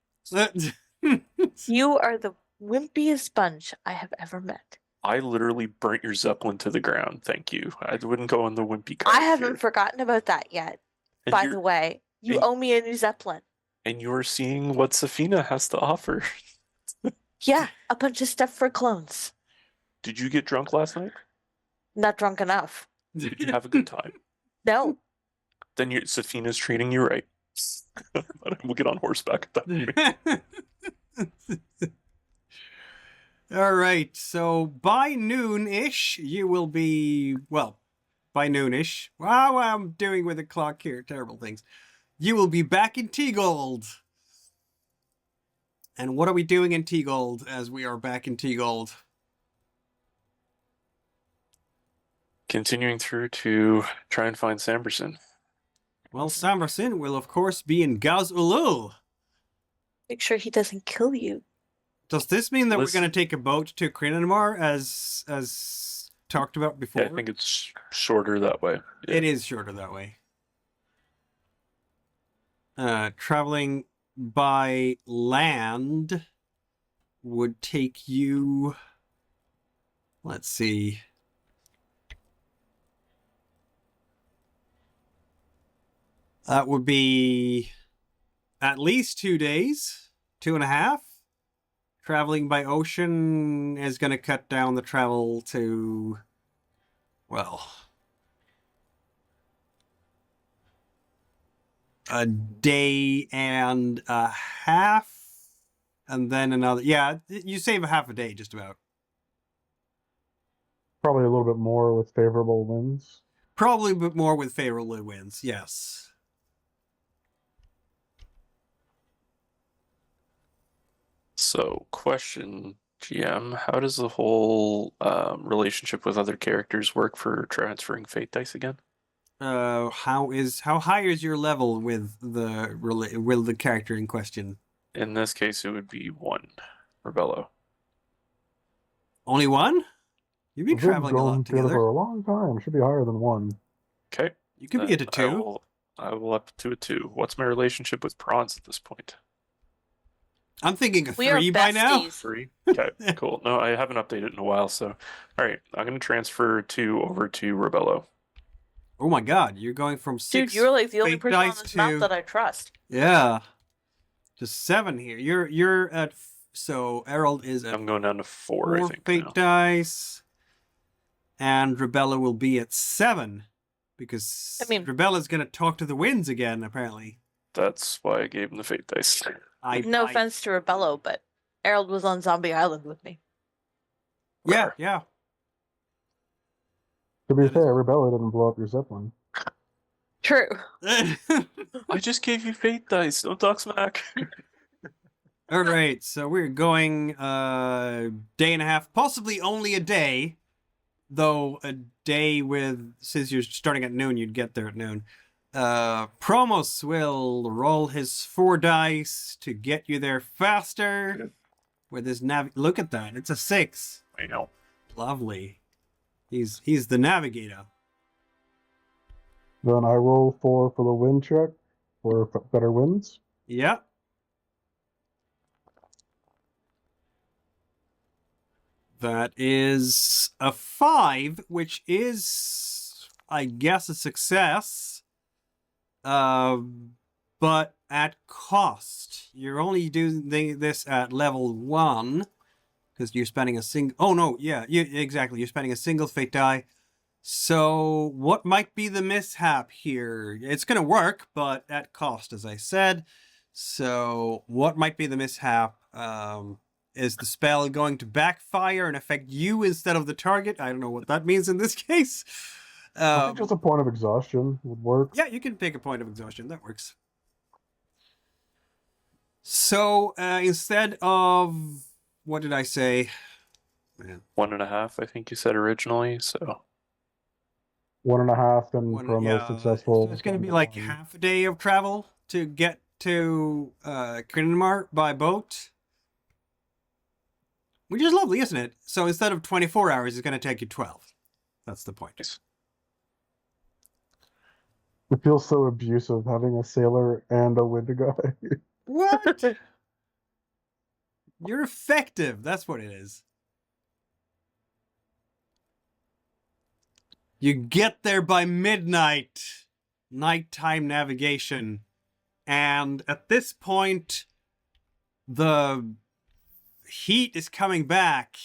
You are the wimpiest bunch I have ever met. I literally burnt your Zeppelin to the ground. Thank you. I wouldn't go on the wimpy card I haven't here. forgotten about that yet. And By you're, the way, you and- owe me a new Zeppelin. and you're seeing what Safina has to offer. Yeah, a bunch of stuff for clones. Did you get drunk last night? Not drunk enough. Did you have a good time? No. Then Safina's treating you right. But we'll get on horseback at that point. All right, so by noon-ish, you will be, well, by noon-ish. Wow, I'm doing with the clock here, terrible things. You will be back in Teagold. And what are we doing in Teagold as we are back in Teagold? Continuing through to try and find Sambarsin. Well, Sambarsin will, of course, be in Gaz-Ulul. Make sure he doesn't kill you. Does this mean that Listen- we're going to take a boat to Crindenmar as talked about before? Yeah, I think it's shorter that way. Yeah. It is shorter that way. Traveling by land would take you... Let's see. That would be at least 2 days, 2.5. Traveling by ocean is going to cut down the travel to, well, a day and a half, and then another. Yeah, you save a half a day just about. Probably a little bit more with favorable winds. Probably a bit more with favorable winds, yes. So, question, GM, how does the whole relationship with other characters work for transferring fate dice again? How high is your level with the character in question? In this case, it would be 1, Rebello. Only one? You've been We've been traveling a going lot together together. for a long time. Should be higher than 1. Okay. You could be at a then 2. I will up to a 2. What's my relationship with prawns at this point? I'm thinking a We are 3 by now. besties. 3? Okay, cool. No, I haven't updated in a while, so... Alright, I'm going to transfer 2 over to Rebello. Oh my god, you're going from 6 Dude, you're like the only fate person on dice this to... map that I trust. Yeah. Just 7 here. You're at... So, Erald is at I'm going down to 4, I 4 think, fate now. dice. And Rebella will be at 7. Because I mean- Rebella's going to talk to the winds again, apparently. That's why I gave him the fate dice. No offense to Rebello, but Erald was on Zombie Island with me. Yeah, yeah. To be That is- fair, Rebella didn't blow up your Zeppelin. True. I just gave you fate dice. Don't talk smack. All right, so we're going day and a half, possibly only a day, though a day with, since you're starting at noon, you'd get there at noon. Promos will roll his 4 dice to get you there faster with his look at that, it's a 6. I know. Lovely. He's the navigator. Then I roll 4 for the wind check for better winds. Yep. That is a 5, which is, I guess, a success. But at cost. You're only doing this at level 1 because you're spending a single. Oh no, yeah, exactly. You're spending a single fate die. So what might be the mishap here? It's gonna work, but at cost, as I said. So what might be the mishap? Is the spell going to backfire and affect you instead of the target? I don't know what that means in this case. I think just a point of exhaustion would work. Yeah, you can pick a point of exhaustion. That works. So instead of, what did I say? Man, 1.5, I think you said originally, so... 1.5 and for a most successful. So it's going to be like half a day of travel to get to Crindenmar by boat. Which is lovely, isn't it? So instead of 24 hours, it's going to take you 12. That's the point. Nice. It feels so abusive having a sailor and a wind guy. What? You're effective. That's what it is. You get there by midnight. nighttime navigation. And at this point, the heat is coming back.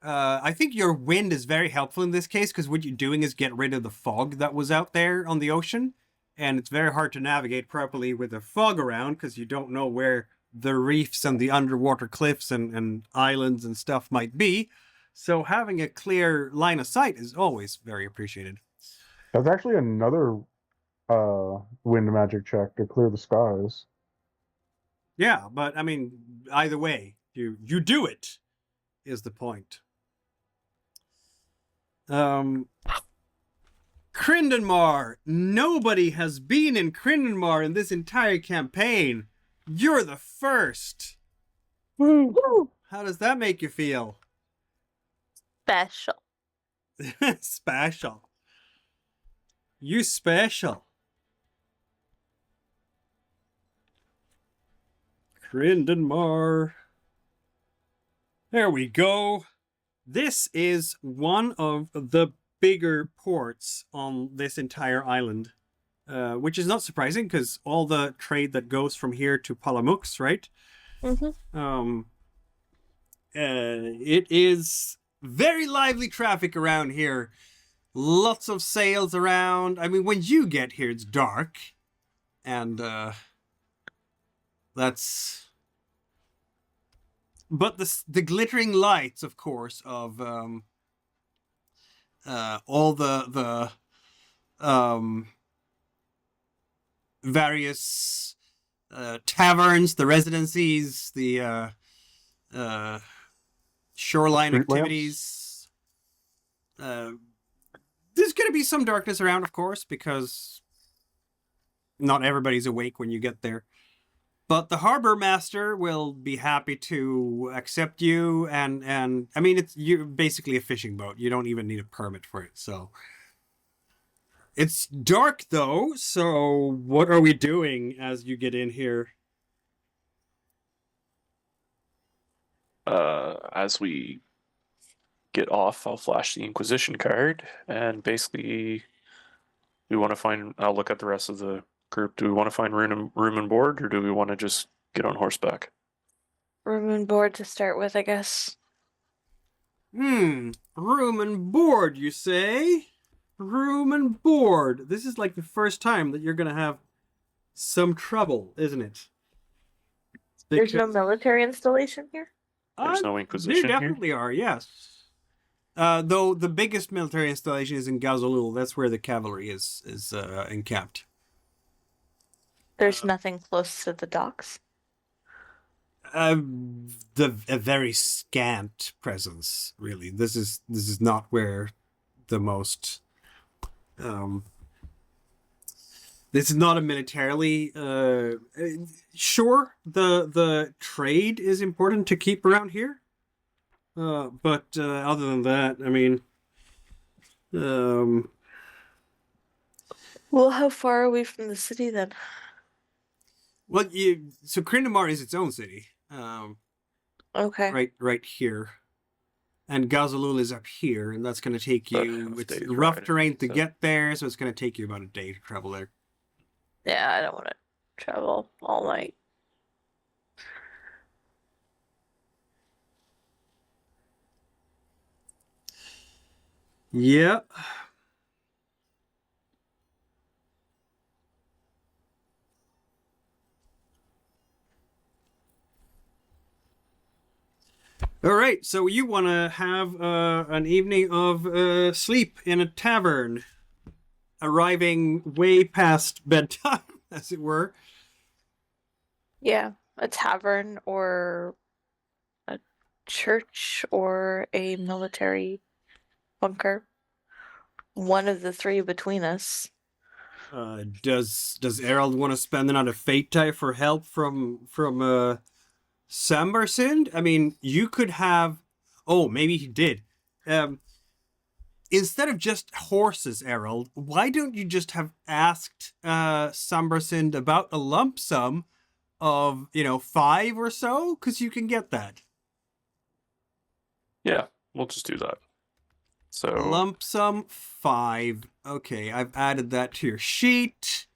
I think your wind is very helpful in this case, because what you're doing is get rid of the fog that was out there on the ocean. And it's very hard to navigate properly with the fog around, because you don't know where the reefs and the underwater cliffs and islands and stuff might be. So having a clear line of sight is always very appreciated. That's actually another wind magic check to clear the skies. Yeah, but I mean, either way, you do it, is the point. Crindenmar. Nobody has been in Crindenmar in this entire campaign. You're the first. Woo! How does that make you feel? Special. Special. You special. Crindenmar. There we go. This is one of the bigger ports on this entire island, which is not surprising because all the trade that goes from here to Palamux, right? Mm-hmm. It is very lively traffic around here. Lots of sails around. I mean, when you get here, it's dark, and that's. But the glittering lights, of course, of all the various taverns, the residencies, the shoreline Street activities. There's going to be some darkness around, of course, because not everybody's awake when you get there. But the harbor master will be happy to accept you, and I mean, you're basically a fishing boat. You don't even need a permit for it, so. It's dark, though, so what are we doing as you get in here? As we get off, I'll flash the Inquisition card, and basically, I'll look at the rest of the group. Do we want to find room and board, or do we want to just get on horseback? Room and board to start with, I guess. Room and board, you say? Room and board. This is like the first time that you're going to have some trouble, isn't it? There's no military installation here? There's no Inquisition There here? definitely are, yes. Though the biggest military installation is in Gaz-Ulul. That's where the cavalry is encamped. There's nothing close to the docks? A very scant presence, really. This is not where the most. This is not a militarily. Sure, the trade is important to keep around here. But other than that, I mean. Well, how far are we from the city then? Well, so Crindenmar is its own city. Okay. Right here. And Gaz-Ulul is up here, and that's going to take you. It's rough terrain to get there, so it's going to take you about a day to travel there. Yeah, I don't want to travel all night. Yep. All right, so you want to have an evening of sleep in a tavern, arriving way past bedtime, as it were. Yeah, a tavern or a church or a military bunker. One of the three between us. Does Erald want to spend another fate die for help from Sambarsynd? I mean, you could have. Oh, maybe he did. Instead of just horses, Erald, why don't you just have asked Sambarsynd about a lump sum of 5 or so? Because you can get that. Yeah, we'll just do that. So Lump sum 5. Okay, I've added that to your sheet.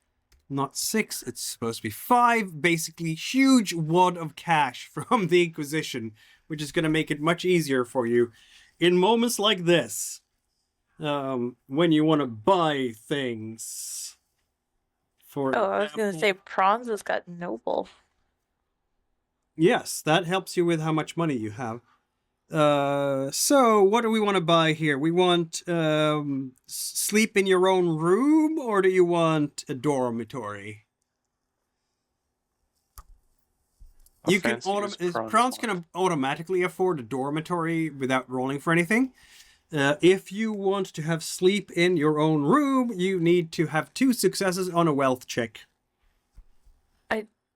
Not 6, it's supposed to be 5. Basically, huge wad of cash from the Inquisition, which is going to make it much easier for you in moments like this. When you want to buy things. For Oh, I was gonna example- say Prawns has got noble. Yes, that helps you with how much money you have. So what do we want to buy here? We want sleep in your own room, or do you want a dormitory? how You can fancy does Prawns can automatically afford a dormitory without rolling for anything. If you want to have sleep in your own room, you need to have 2 successes on a wealth check.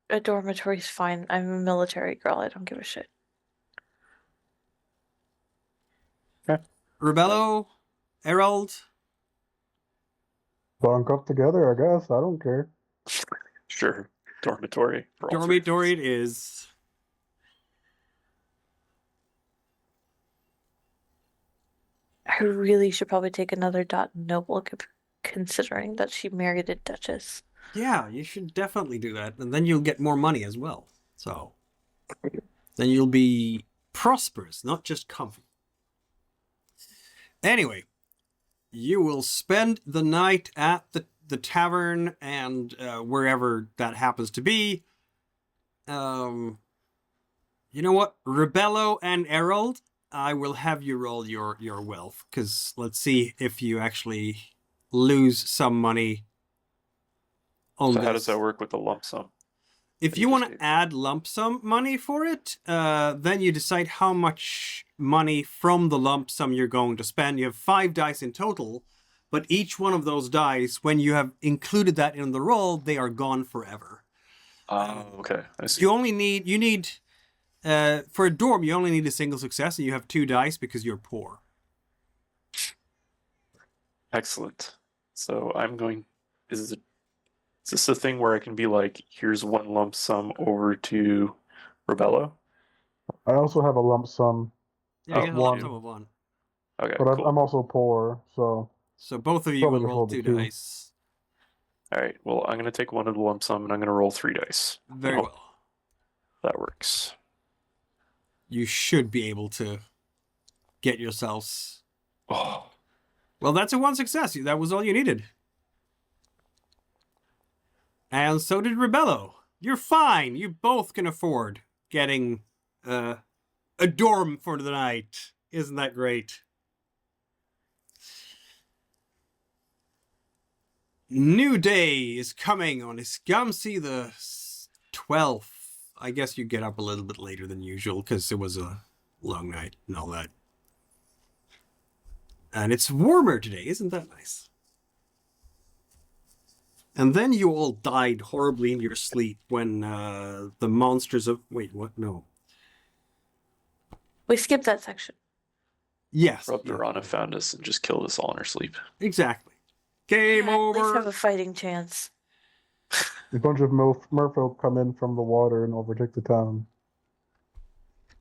A dormitory's fine. I'm a military girl. I don't give a shit. Rebello, Erald, Bunk up together, I guess. I don't care. Sure. Dormitory. For all three of us. dormitory it is. I really should probably take another dot noble considering that she married a duchess. Yeah, you should definitely do that, and then you'll get more money as well. So, then you'll be prosperous, not just comfy. Anyway, you will spend the night at the tavern and wherever that happens to be. You know what? Rebello and Erald, I will have you roll your wealth, because let's see if you actually lose some money on So this. how does that work with the lump sum? If you want to add lump sum money for it, then you decide how much money from the lump sum you're going to spend. You have 5 dice in total, but each one of those dice, when you have included that in the roll, they are gone forever. Oh, okay. I see. You need for a dorm, you only need a single success, and you have 2 dice because you're poor. Excellent. So I'm going. Is this a thing where I can be like, here's 1 lump sum over to Rebello? I also have a lump sum, Yeah, you Oh, get a lump one. sum of 1. Okay, but cool. I'm also poor, so So both of you Probably will just roll roll the 2 2. dice. All right. Well, I'm going to take 1 of the lump sum and I'm going to roll 3 dice. Very Oh, well. That works. You should be able to get yourselves. Oh, Well, that's a 1 success. That was all you needed. And so did Rebello. You're fine. You both can afford getting a dorm for the night. Isn't that great? New day is coming on Iskamsi the 12th. I guess you get up a little bit later than usual because it was a long night and all that. And it's warmer today. Isn't that nice? And then you all died horribly in your sleep when the monsters of... Wait, what? No. We skipped that section. Yes. Rabdorana found us and just killed us all in our sleep. Exactly. Game Yeah, at least have over. a fighting chance. a bunch of merfolk come in from the water and overtake the town.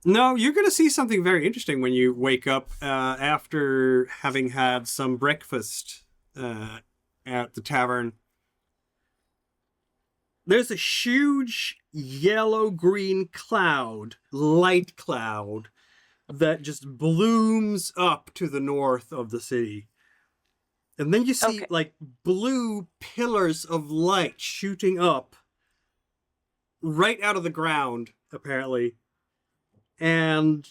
No, you're going to see something very interesting when you wake up after having had some breakfast at the tavern. There's a huge yellow-green cloud, light cloud, that just blooms up to the north of the city. And then you see, Okay. like, blue pillars of light shooting up right out of the ground, apparently. And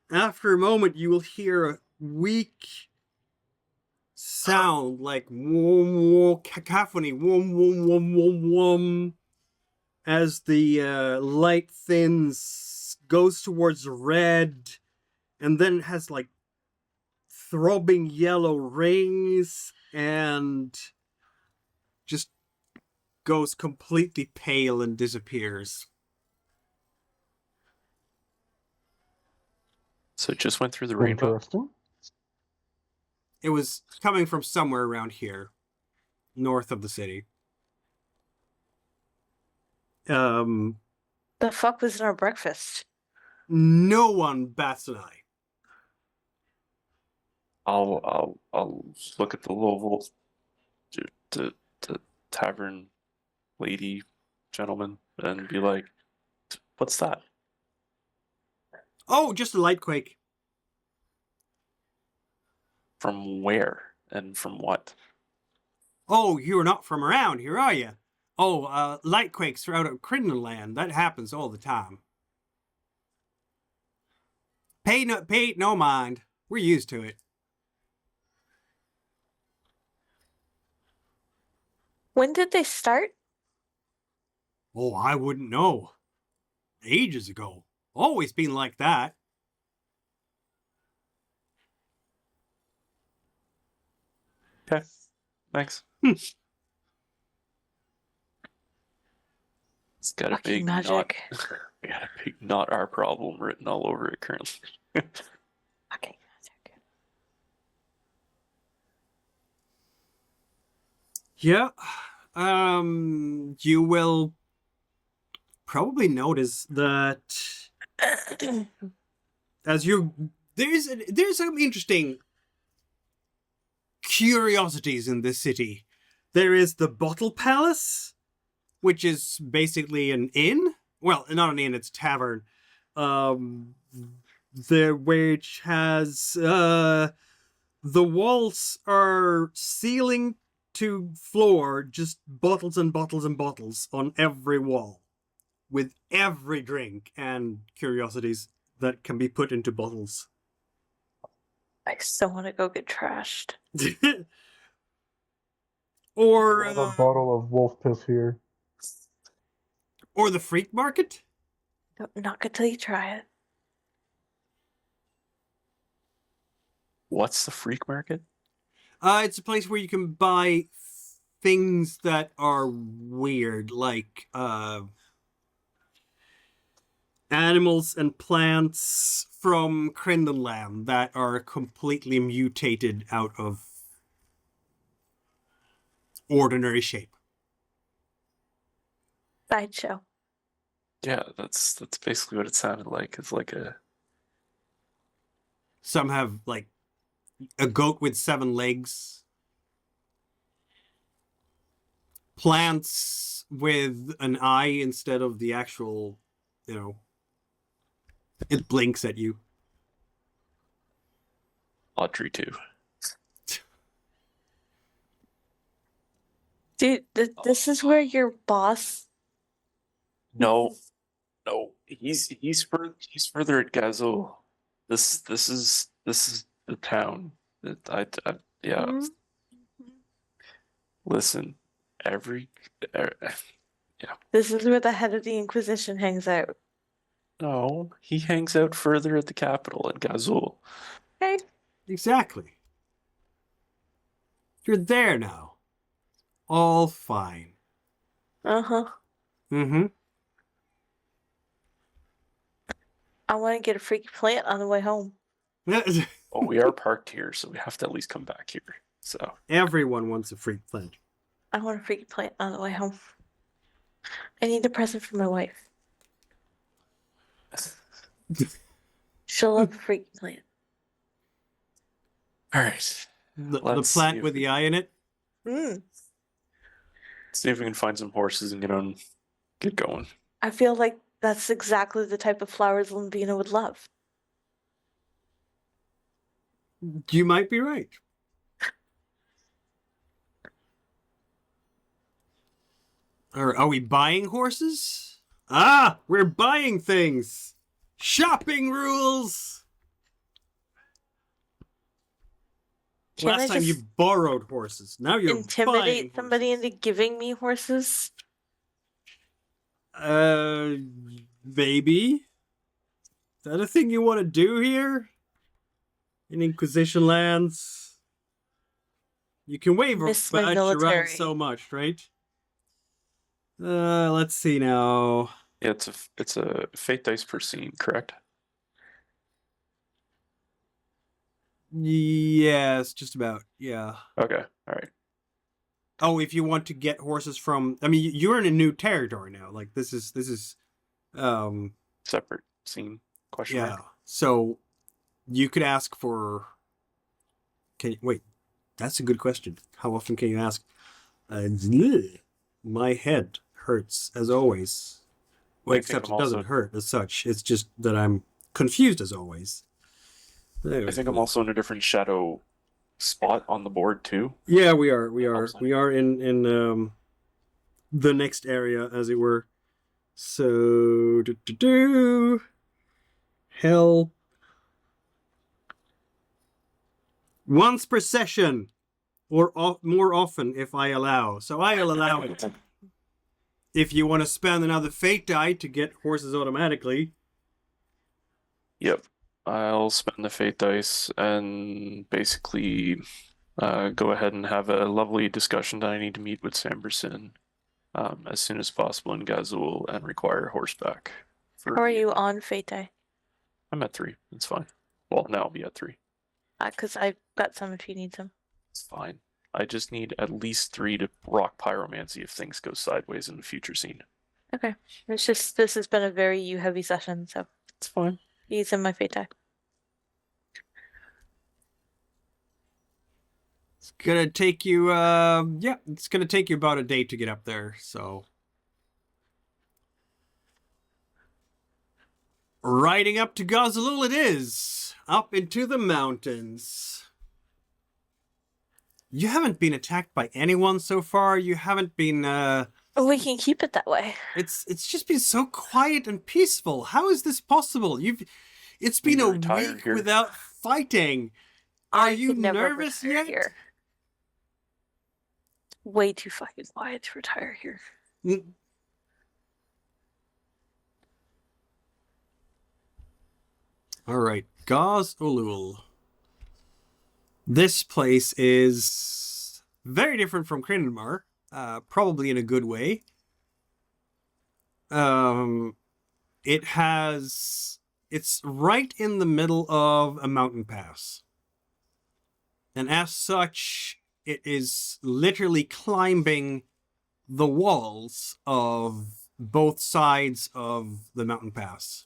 after a moment, you will hear a weak sound, like wom, wom, cacophony, wom, wom, wom, wom, wom, as the light thins, goes towards red, and then has like throbbing yellow rings, and just goes completely pale and disappears. So it just went through the rainbow. Interesting. It was coming from somewhere around here, north of the city. The fuck was in our breakfast? No one bats an eye. I'll look at the local the tavern lady gentleman and be like, what's that? Oh, just a light quake. From where and from what? Oh, you're not from around here, are you? Oh, light quakes are out of Crindenmar. That happens all the time. Pay no mind. We're used to it. When did they start? Oh, I wouldn't know. Ages ago. Always been like that. Okay, thanks. It's got a Fucking big magic. not. We got a big not our problem written all over it currently. Fucking magic. Yeah. You will probably notice that as you there's some interesting curiosities in this city. There is the Bottle Palace, which is basically an inn. Well, not an inn, it's a tavern. Which has the walls are ceiling to floor, just bottles and bottles and bottles on every wall, with every drink and curiosities that can be put into bottles. I still want to go get trashed. Or I have a bottle of wolf piss here. or the freak market. Don't knock it till you try it. What's the freak market? It's a place where you can buy things that are weird, like animals and plants from Crindenmar that are completely mutated out of ordinary shape. Sideshow. Yeah, that's basically what it sounded like. It's like a Some have like a goat with 7 legs. Plants with an eye instead of the actual, it blinks at you. Audrey too. Dude, this is where your boss. No, he's further at Gaz-Ulul. This is the town that yeah. Mhm. Listen, yeah. This is where the head of the Inquisition hangs out. No, he hangs out further at the capital at Gaz-Ulul. Okay. Exactly. You're there now. All fine. Uh-huh. Mm-hmm. I want to get a freaky plant on the way home. Oh, we are parked here, so we have to at least come back here. So Everyone wants a freak plant. I want a freaky plant on the way home. I need a present for my wife. She'll love a freaky plant. all right, The Let's see plant if with we- the eye in it. see if we can find some horses and get going. I feel like that's exactly the type of flowers Lambina would love. You might be right. Are we buying horses? Ah, we're buying things. Shopping rules. Can I Last time you just borrowed horses. Now you're buying intimidate somebody horses. into giving me horses? Maybe. Is that a thing you want to do here? In Inquisition lands? You can wave a Miss my badge around military. so much, right? Let's see now. Yeah, it's a fate dice per scene, correct? Yes, just about. Yeah. Okay, all right. Oh, if you want to get horses from, I mean, you're in a new territory now. Like this is, Separate scene? Question yeah. mark. So you could ask for wait, that's a good question. How often can you ask? My head hurts, as always. Well, I think except I'm it doesn't also- hurt as such. It's just that I'm confused, as always. I think I'm also in a different shadow spot on the board too. Yeah, we are. helps. We are in the next area, as it were. So help. Once per session, or more often if I allow. So I'll allow it. If you want to spend another fate die to get horses automatically. Yep. I'll spend the fate dice and basically go ahead and have a lovely discussion that I need to meet with Sambarsin as soon as possible in Gaz-Ulul and require horseback. How are you on Fate Day? I'm at 3. It's fine. Well, now I'll be at 3. Because I've got some if you need some. It's fine. I just need at least 3 to rock pyromancy if things go sideways in the future scene. Okay. It's just, this has been a very you-heavy session, so It's fine. he's in my Fate Day. It's gonna take you, it's gonna take you about a day to get up there, so. Riding up to Gaz-Ulul it is, up into the mountains. You haven't been attacked by anyone so far. You haven't been, We can keep it that way. It's just been so quiet and peaceful. How is this possible? It's been a retire week here. without fighting. Are I you could never nervous retire yet? Here. Way too fucking quiet to retire here. All right, Gaz-Ulul. This place is very different from Crindenmar, probably in a good way. It's right in the middle of a mountain pass. And as such, it is literally climbing the walls of both sides of the mountain pass.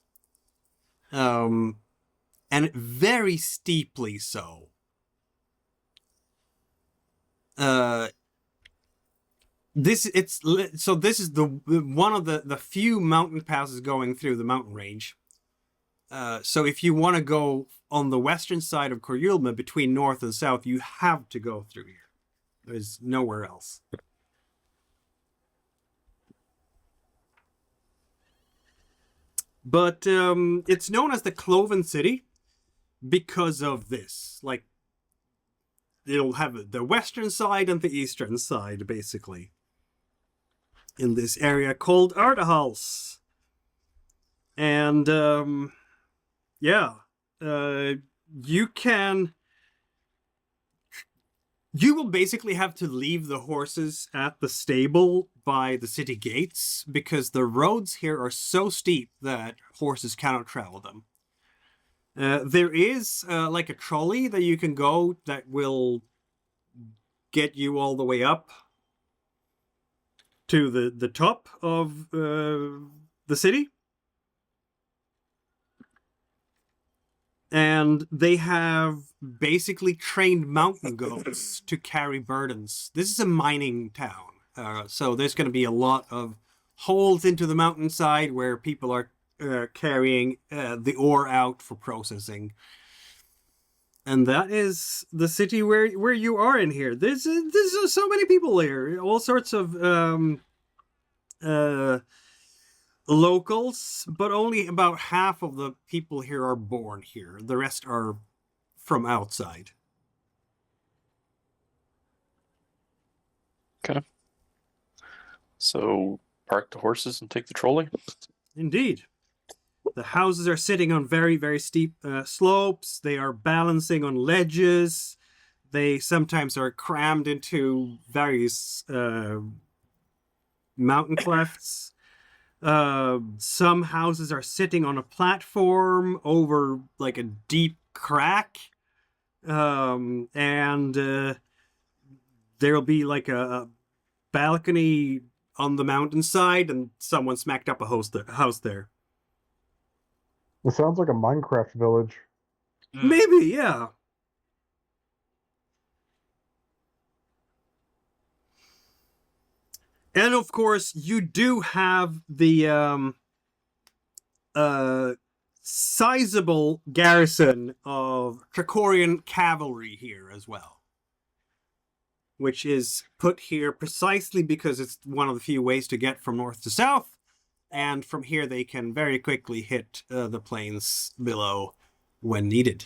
And very steeply so. This is the one of the few mountain passes going through the mountain range. So if you want to go on the western side of Koryulma between north and south, you have to go through here. There's nowhere else. But it's known as the Cloven City because of this. Like, it'll have the western side and the eastern side, basically, in this area called Ardahals. And, you will basically have to leave the horses at the stable by the city gates because the roads here are so steep that horses cannot travel them. There is like a trolley that you can go that will get you all the way up to the top of the city. And they have basically trained mountain goats to carry burdens. This is a mining town, so there's going to be a lot of holes into the mountainside where people are carrying the ore out for processing. And that is the city where you are in here. There's so many people here, all sorts of locals, but only about half of the people here are born here. The rest are from outside. Okay. So park the horses and take the trolley. Indeed. The houses are sitting on very, very steep slopes. They are balancing on ledges. They sometimes are crammed into various mountain clefts. Some houses are sitting on a platform over like a deep crack. And there'll be like a balcony on the mountainside and someone smacked up a house there. It sounds like a Minecraft village. Maybe, yeah. And of course, you do have the sizable garrison of Trakorian cavalry here as well, which is put here precisely because it's one of the few ways to get from north to south, and from here they can very quickly hit the plains below when needed.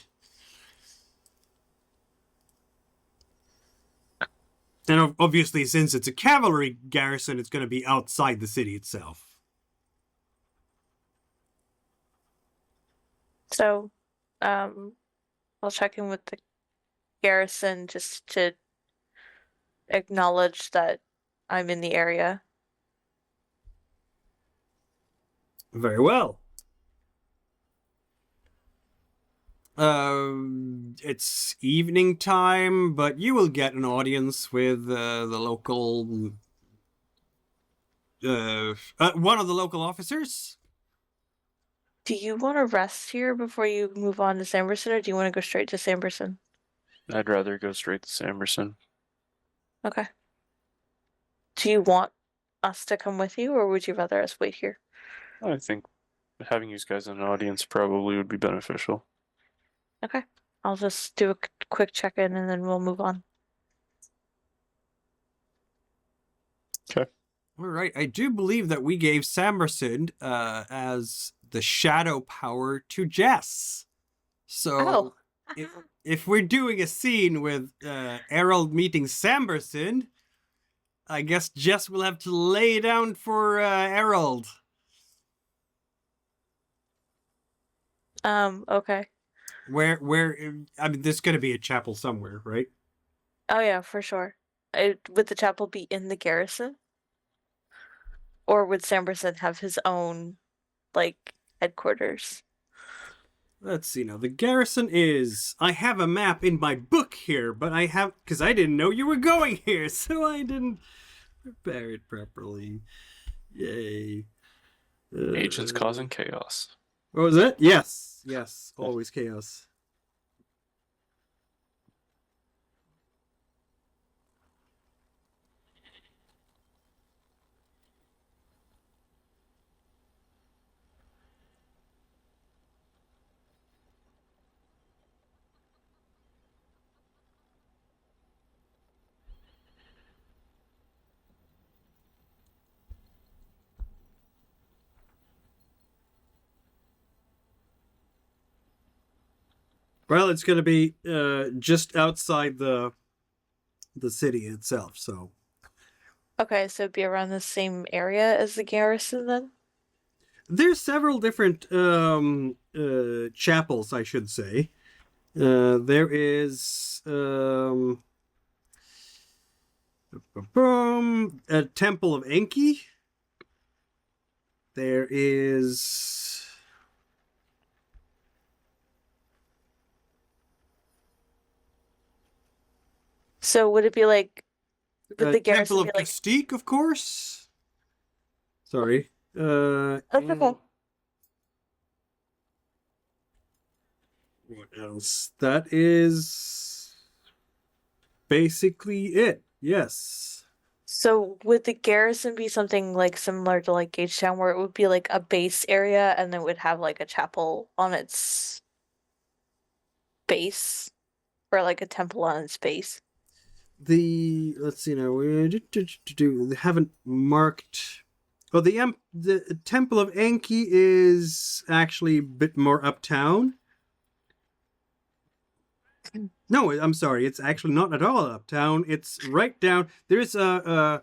And obviously, since it's a cavalry garrison, it's going to be outside the city itself. So, I'll check in with the garrison just to acknowledge that I'm in the area. Very well. It's evening time, but you will get an audience with the local, one of the local officers. Do you want to rest here before you move on to Sambarsin, or do you want to go straight to Sambarsin? I'd rather go straight to Sambarsin. Okay. Do you want us to come with you, or would you rather us wait here? I think having you guys in an audience probably would be beneficial. Okay. I'll just do a quick check-in and then we'll move on. Okay. All right. I do believe that we gave Sambarsynd as the shadow power to Jess. So if we're doing a scene with Erald meeting Sambarsynd, I guess Jess will have to lay down for Erald. Okay. Where, I mean, there's going to be a chapel somewhere, right? Oh yeah, for sure. Would the chapel be in the garrison? Or would Sambarsin have his own, like, headquarters? Let's see now. The garrison is... I have a map in my book here, but I have... Because I didn't know you were going here, so I didn't prepare it properly. Yay. Agents causing chaos. What was it? Yes. Yes. Always chaos. Well, it's going to be just outside the city itself, so... Okay, so it'd be around the same area as the garrison then? There's several different chapels, I should say. There is a Temple of Enki. There is... So would it be like would the garrison Temple of be like Castique, of course. Sorry. That's okay. What else? That is basically it. Yes. So would the garrison be something like similar to like Gagetown, where it would be like a base area and then would have like a chapel on its base, or like a temple on its base? Let's see now. They haven't marked. Well, the Temple of Enki is actually a bit more uptown. No, I'm sorry. It's actually not at all uptown. It's right down. There's a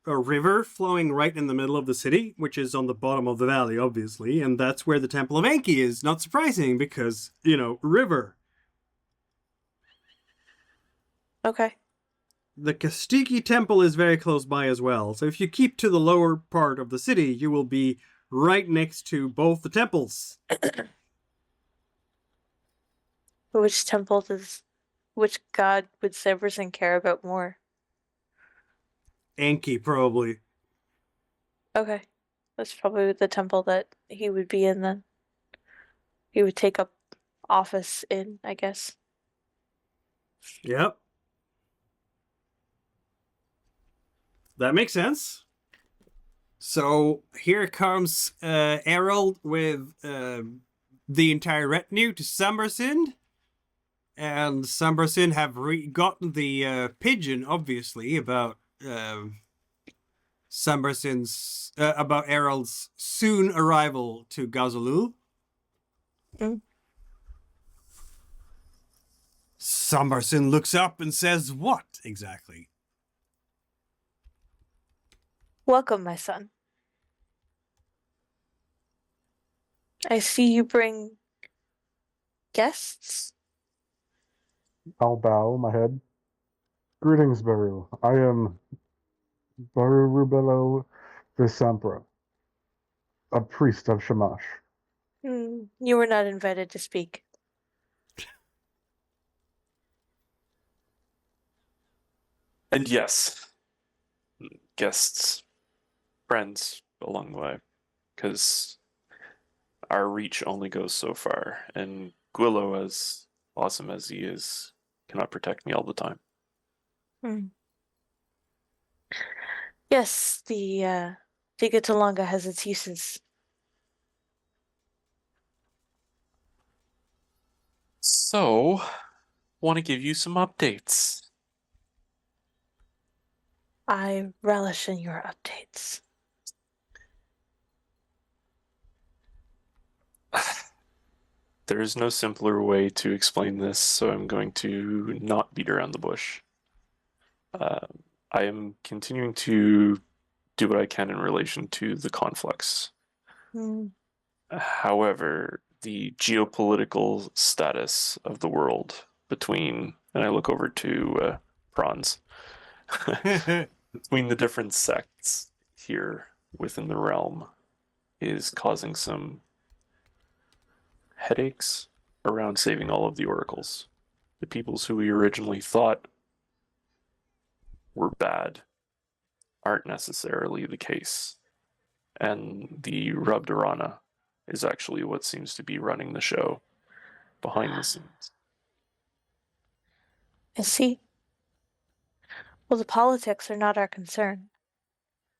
river flowing right in the middle of the city, which is on the bottom of the valley, obviously, and that's where the Temple of Enki is. Not surprising because, river. Okay. The Castiki Temple is very close by as well, so if you keep to the lower part of the city, you will be right next to both the temples. Which god would Sambarsin care about more? Enki, probably. Okay. That's probably the temple that he would be in then. He would take up office in, I guess. Yep. That makes sense. So here comes Erald with the entire retinue to Sambarsynd. And Sambarsin have gotten the pigeon, obviously, about Sambarsyn's about Erald's soon arrival to Gaz-Ulul. Mm. Sambarsin looks up and says, "What exactly?" Welcome, my son. I see you bring guests. I'll bow my head. Greetings, Beryl. I am Rubello Vicempra, a priest of Shamash. You were not invited to speak. And yes, guests, friends along the way, because our reach only goes so far, and Gwillo, as awesome as he is, cannot protect me all the time. Yes, the Tigatalanga has its uses. So, want to give you some updates. I relish in your updates. There is no simpler way to explain this, so I'm going to not beat around the bush. I am continuing to do what I can in relation to the Conflux. However, the geopolitical status of the world between, and I look over to Prawns, between the different sects here within the realm is causing some headaches around saving all of the oracles. The peoples who we originally thought were bad aren't necessarily the case. And the Rabdorana is actually what seems to be running the show behind the scenes. I see. Well, the politics are not our concern.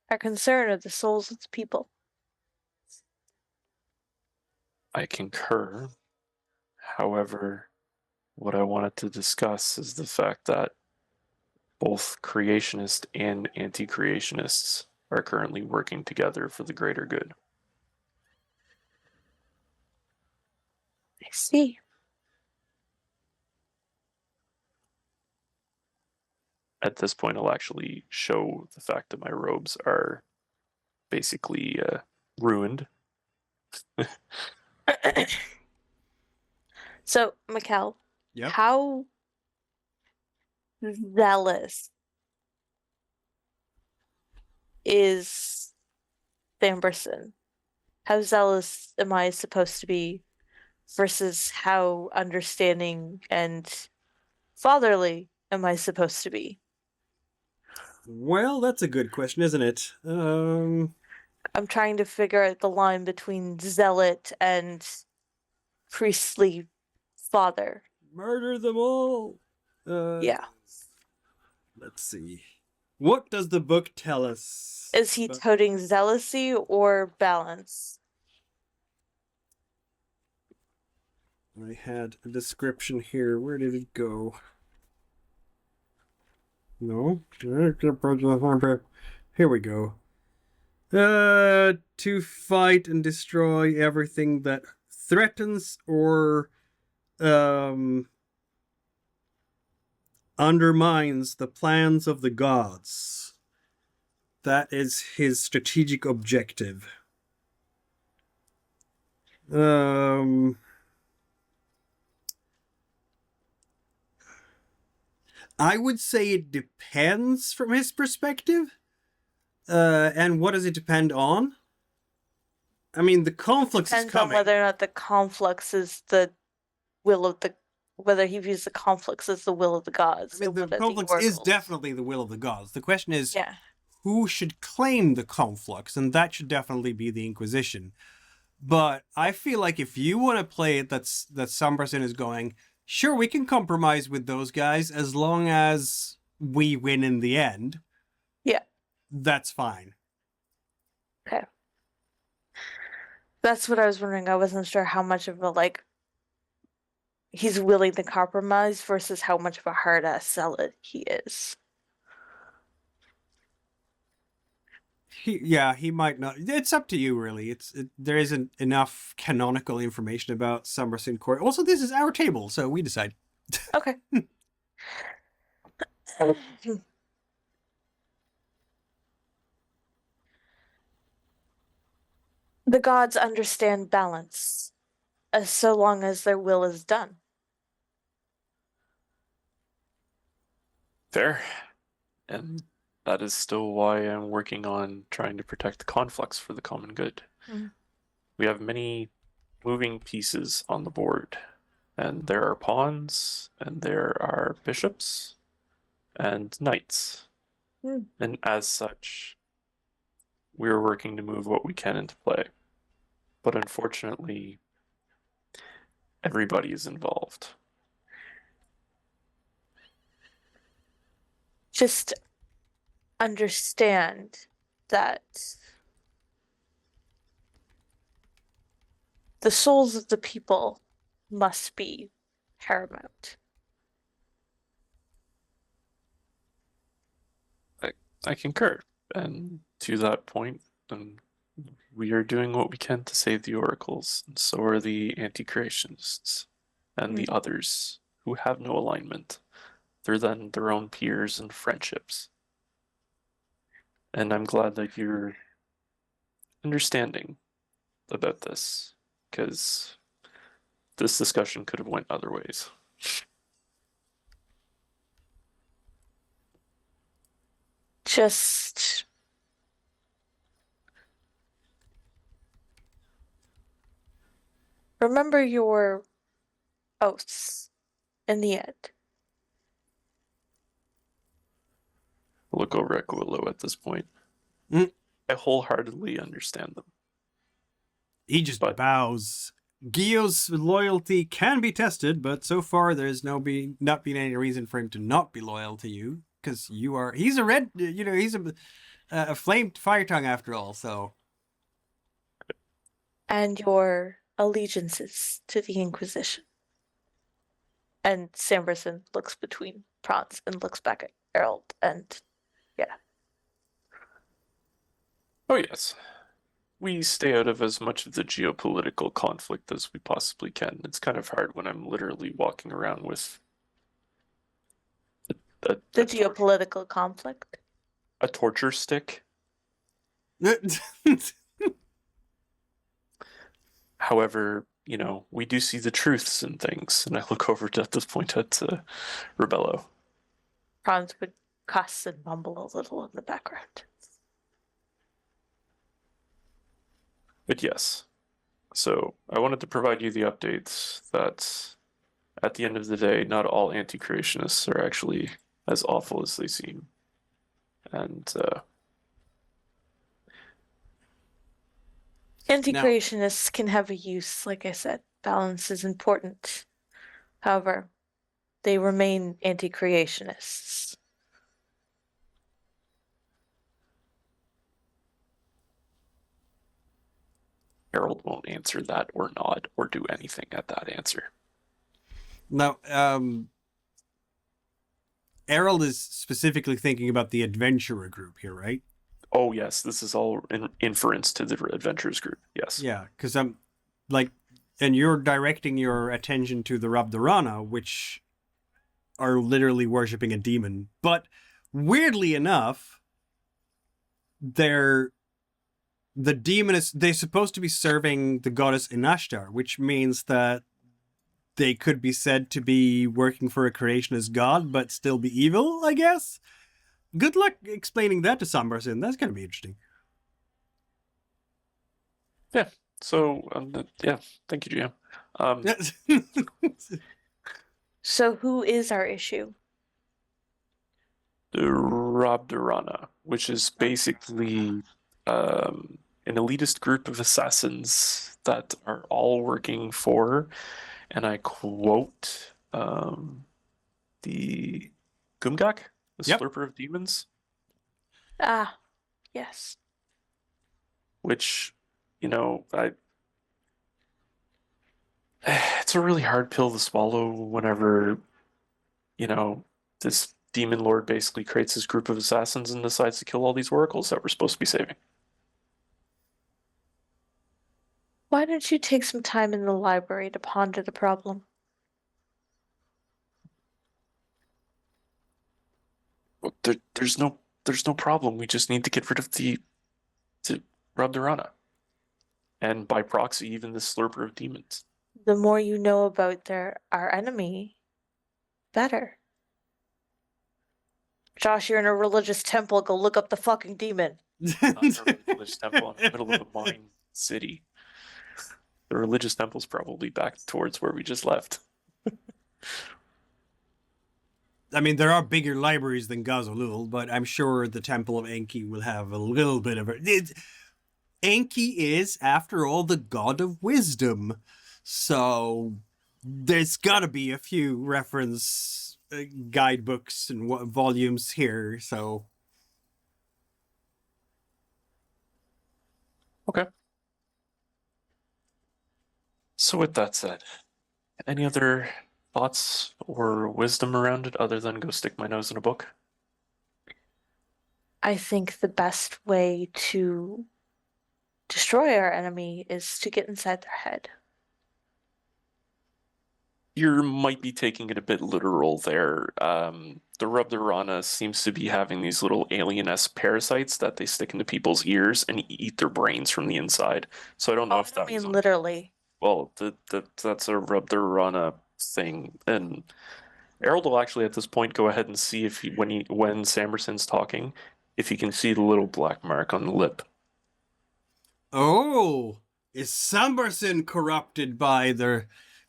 Our concern are the souls of the people. I concur. However, what I wanted to discuss is the fact that both creationists and anti-creationists are currently working together for the greater good. I see. At this point, I'll actually show the fact that my robes are basically ruined. So, Mikkel, Yep. how zealous is Sambarsin? How zealous am I supposed to be versus how understanding and fatherly am I supposed to be? Well, that's a good question, isn't it? I'm trying to figure out the line between zealot and priestly father. Murder them all. Yeah. Let's see. What does the book tell us? Is he toting zealousy or balance? I had a description here. Where did it go? No. Here we go. To fight and destroy everything that threatens or undermines the plans of the gods. That is his strategic objective. I would say it depends from his perspective. And what does it depend on? I mean, the conflux is Depends coming. on whether or not the conflux is the will of the, whether he views the conflux as the will of the gods. I mean, the conflux is definitely the will of the gods. The question is, who should claim the conflux? And that should definitely be the Inquisition. But I feel like if you want to play it, that Sambarsin is going, sure, we can compromise with those guys as long as we win in the end. Yeah. That's fine. That's what I was wondering. I wasn't sure how much of a like he's willing to compromise versus how much of a hard ass seller he is. He might not. It's up to you, really. There isn't enough canonical information about Sambarsynd Koria. Also, this is our table, so we decide. Okay. The gods understand balance, as so long as their will is done. Fair. And that is still why I'm working on trying to protect the Conflux for the common good. Mm. We have many moving pieces on the board, and there are pawns, and there are bishops, and knights. Mm. And as such, we're working to move what we can into play. But unfortunately, everybody is involved. Just understand that the souls of the people must be paramount. I concur. And to that point, we are doing what we can to save the oracles, and so are the anti-creationists and the others who have no alignment other than their own peers and friendships. And I'm glad that you're understanding about this, because this discussion could have went other ways. Just remember your oaths in the end. Look over at Guillo at this point. Mm. I wholeheartedly understand them. He just But- bows. Gio's loyalty can be tested, but so far there's not been any reason for him to not be loyal to you, because he's a red, he's a flamed fire tongue after all, so. And your allegiances to the Inquisition. And Sambarsin looks between Prawns and looks back at Erald, and Oh yes. We stay out of as much of the geopolitical conflict as we possibly can. It's kind of hard when I'm literally walking around with the geopolitical conflict. a torture stick. However, we do see the truths in things, and I look over at this point at Rebello. Prawns would cuss and mumble a little in the background. But yes, so I wanted to provide you the updates that at the end of the day, not all anti-creationists are actually as awful as they seem. And Anti-creationists can have a use, like I said. Balance is important. However, they remain anti-creationists. Erald won't answer that or nod or do anything at that answer. Now, Erald is specifically thinking about the adventurer group here, right? Oh yes, this is all in inference to the adventurers group. Yes. Yeah, because and you're directing your attention to the Rabdorana, which are literally worshipping a demon. But weirdly enough, they're supposed to be serving the goddess Inashtar, which means that they could be said to be working for a creationist god, but still be evil, I guess. Good luck explaining that to Sambarsin. That's going to be interesting. Yeah. So, yeah, thank you, GM. So who is our issue? The Rabdarana, which is basically an elitist group of assassins that are all working for, and I quote, the Gumgak, the Yep. Slurper of Demons, Ah, yes. which, It's a really hard pill to swallow whenever, this demon lord basically creates this group of assassins and decides to kill all these oracles that we're supposed to be saving. Why don't you take some time in the library to ponder the problem? Well, there's no problem. We just need to get rid of the Rabdorana. And by proxy, even the slurper of demons. The more you know about our enemy, better. Josh, you're in a religious temple. Go look up the fucking demon. Not in a religious temple in the middle of a mine city. The religious temple's probably back towards where we just left. I mean, there are bigger libraries than Gaz-Ulul, but I'm sure the Temple of Enki will have a little bit of it. Enki is, after all, the god of wisdom. So there's got to be a few reference guidebooks and volumes here. So. Okay. So with that said, any other thoughts or wisdom around it other than go stick my nose in a book? I think the best way to destroy our enemy is to get inside their head. You might be taking it a bit literal there. The Rabdarana seems to be having these little alien-esque parasites that they stick into people's ears and eat their brains from the inside. So I don't know if that was literally. well, that's a Rabdarana thing. And Erald will actually at this point go ahead and see if when Sambarsyn's talking, if he can see the little black mark on the lip. Oh, is Sambarsin corrupted by the...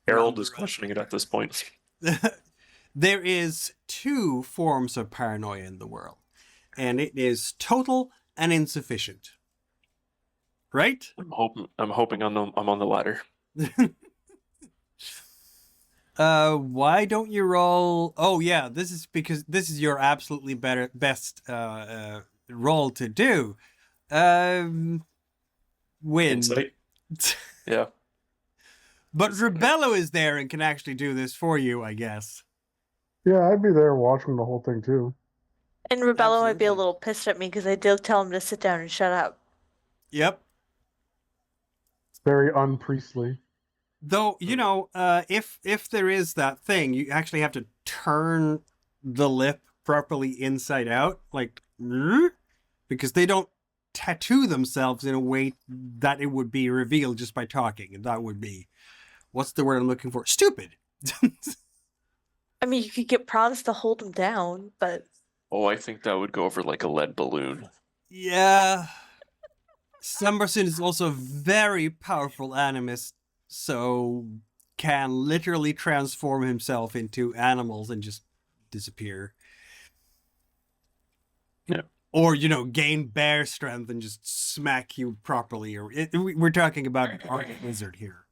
Erald is questioning it at this point. There is two forms of paranoia in the world, and it is total and insufficient. Right? I'm hoping I'm on the latter. Why don't you roll? Oh yeah, this is because this is your absolutely best roll to do. Win. Insight? Yeah. But Rebello is there and can actually do this for you, I guess. Yeah, I'd be there watching the whole thing too. And Rebello might be a Absolutely. little pissed at me because I did tell him to sit down and shut up. Yep. Very unpriestly. Though, if there is that thing, you actually have to turn the lip properly inside out, like, because they don't tattoo themselves in a way that it would be revealed just by talking. And that would be, what's the word I'm looking for? Stupid. I mean, you could get prawns to hold him down, but... Oh, I think that would go over like a lead balloon. Yeah. Sambarsin is also a very powerful animist, so can literally transform himself into animals and just disappear. Yeah. Or, gain bear strength and just smack you properly. We're talking about a wizard here.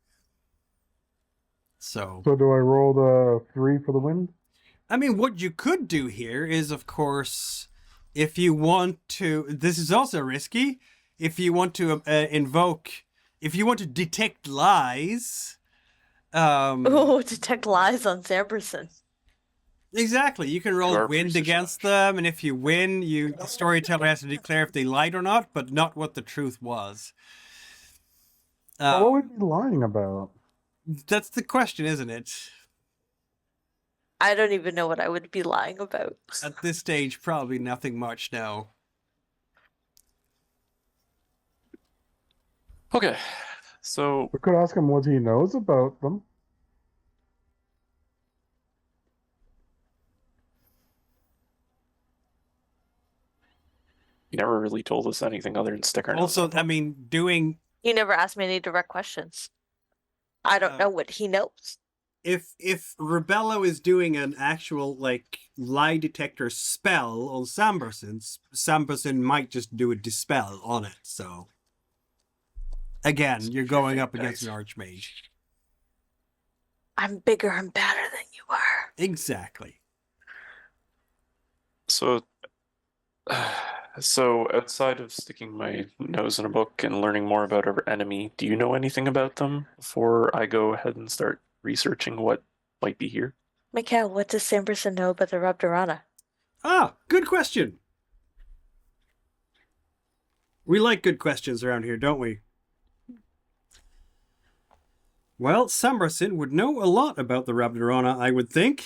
So do I roll the 3 for the win? I mean, what you could do here is, of course, if you want to... This is also risky. If you want to if you want to detect lies... detect lies on Sambarsin. Exactly. You can roll wind against them, and if you win, the storyteller has to declare if they lied or not, but not what the truth was. What would we be lying about? That's the question, isn't it? I don't even know what I would be lying about. At this stage, probably nothing much now. Okay, so We could ask him what he knows about them. you never really told us anything other than sticker. Also, I mean, doing... He never asked me any direct questions. I don't know what he knows. If Rebello is doing an actual, lie detector spell on Sambarsin, Sambarsin might just do a dispel on it, so... Again, you're going up against an archmage. I'm bigger and badder than you are. Exactly. So So, outside of sticking my nose in a book and learning more about our enemy, do you know anything about them before I go ahead and start researching what might be here? Mikhail, what does Sambarsin know about the Rabdorana? Ah, good question. We like good questions around here, don't we? Well, Sambarsin would know a lot about the Rabdorana, I would think.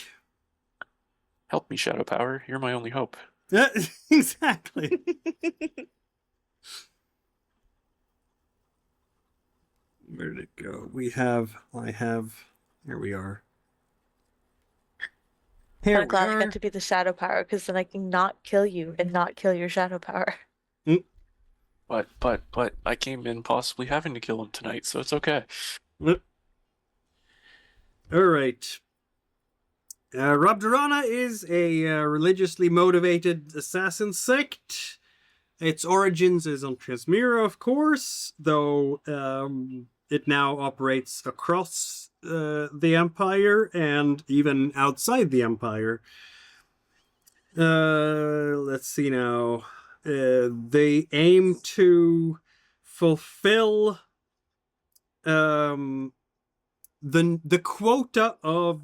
Help me, Shadow Power. You're my only hope. Exactly. Where did it go? Here we are. Here I'm glad I got to be the shadow power, because then I can not kill you and not kill your shadow power. But I came in possibly having to kill him tonight, so it's okay. All right. Rabdorana is a religiously motivated assassin sect. Its origins is on Transmira, of course, though it now operates across the Empire and even outside the Empire. Let's see now. They aim to fulfill the quota of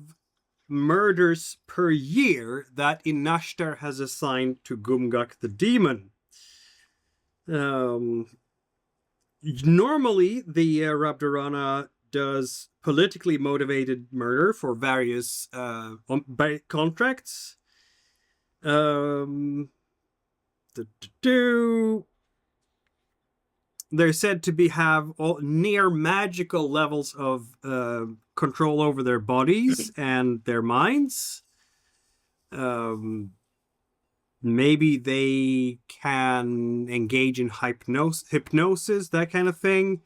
murders per year that Inashtar has assigned to Gumgak the demon. Normally, the Rabdarana does politically motivated murder for various contracts. They're said to have near magical levels of control over their bodies and their minds. Maybe they can engage in hypnosis, that kind of thing.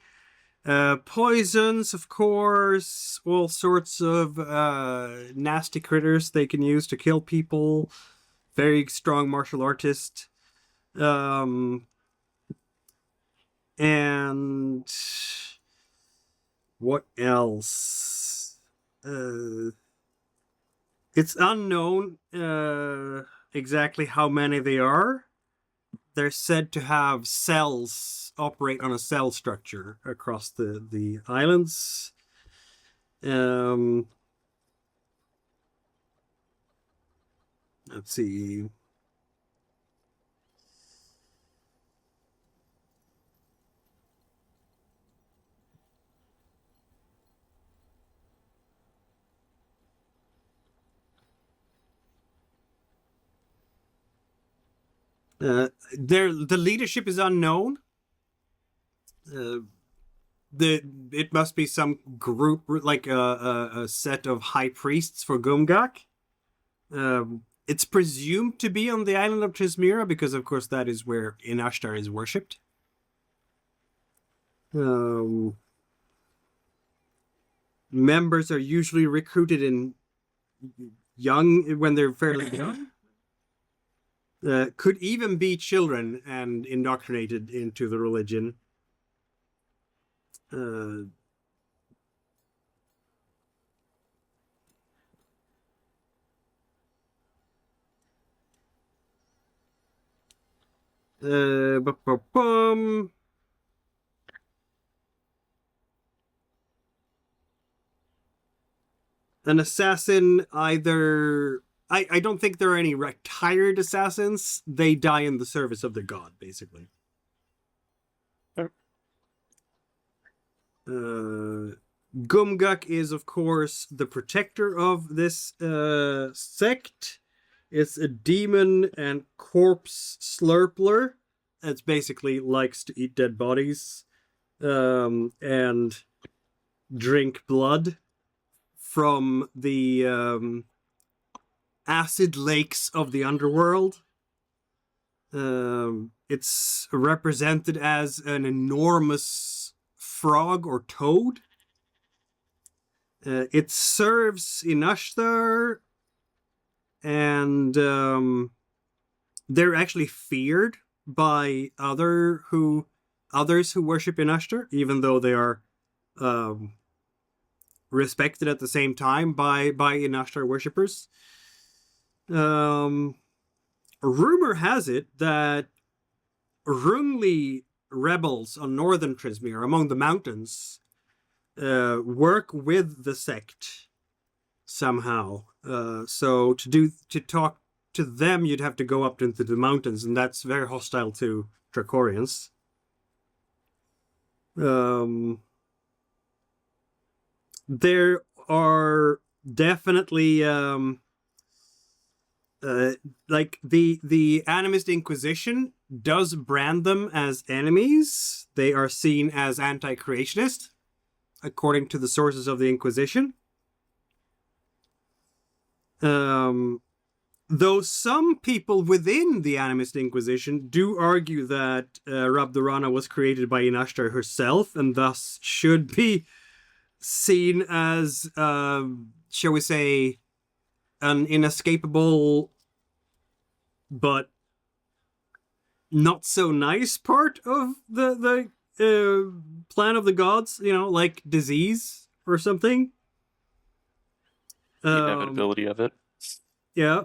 Poisons, of course, all sorts of nasty critters they can use to kill people. Very strong martial artist. And what else? It's unknown exactly how many they are. They're said to have cells operate on a cell structure across the islands. Let's see. The leadership is unknown. It must be some group, like a set of high priests for Gumgak. It's presumed to be on the island of Trismira because, of course, that is where Inashtar is worshipped. Members are usually recruited when they're fairly young. Could even be children and indoctrinated into the religion. An assassin either... I don't think there are any retired assassins. They die in the service of the god, basically. Gumgak is, of course, the protector of this sect. It's a demon and corpse slurpler. It's basically likes to eat dead bodies and drink blood from the acid lakes of the underworld. It's represented as an enormous frog or toad. It serves Inashtar, and they're actually feared by others who worship Inashtar, even though they are respected at the same time by Inashtar worshippers. Rumor has it that Rungli rebels on northern Trismere, among the mountains, work with the sect somehow. So to talk to them, you'd have to go up into the mountains, and that's very hostile to Dracorians. There are definitely like the Animist Inquisition does brand them as enemies. They are seen as anti-creationist, according to the sources of the Inquisition. Though some people within the Animist Inquisition do argue that Rabdorana was created by Inashtar herself, and thus should be seen as, shall we say, an inescapable but not so nice part of the plan of the gods, like disease or something. The inevitability of it. Yeah.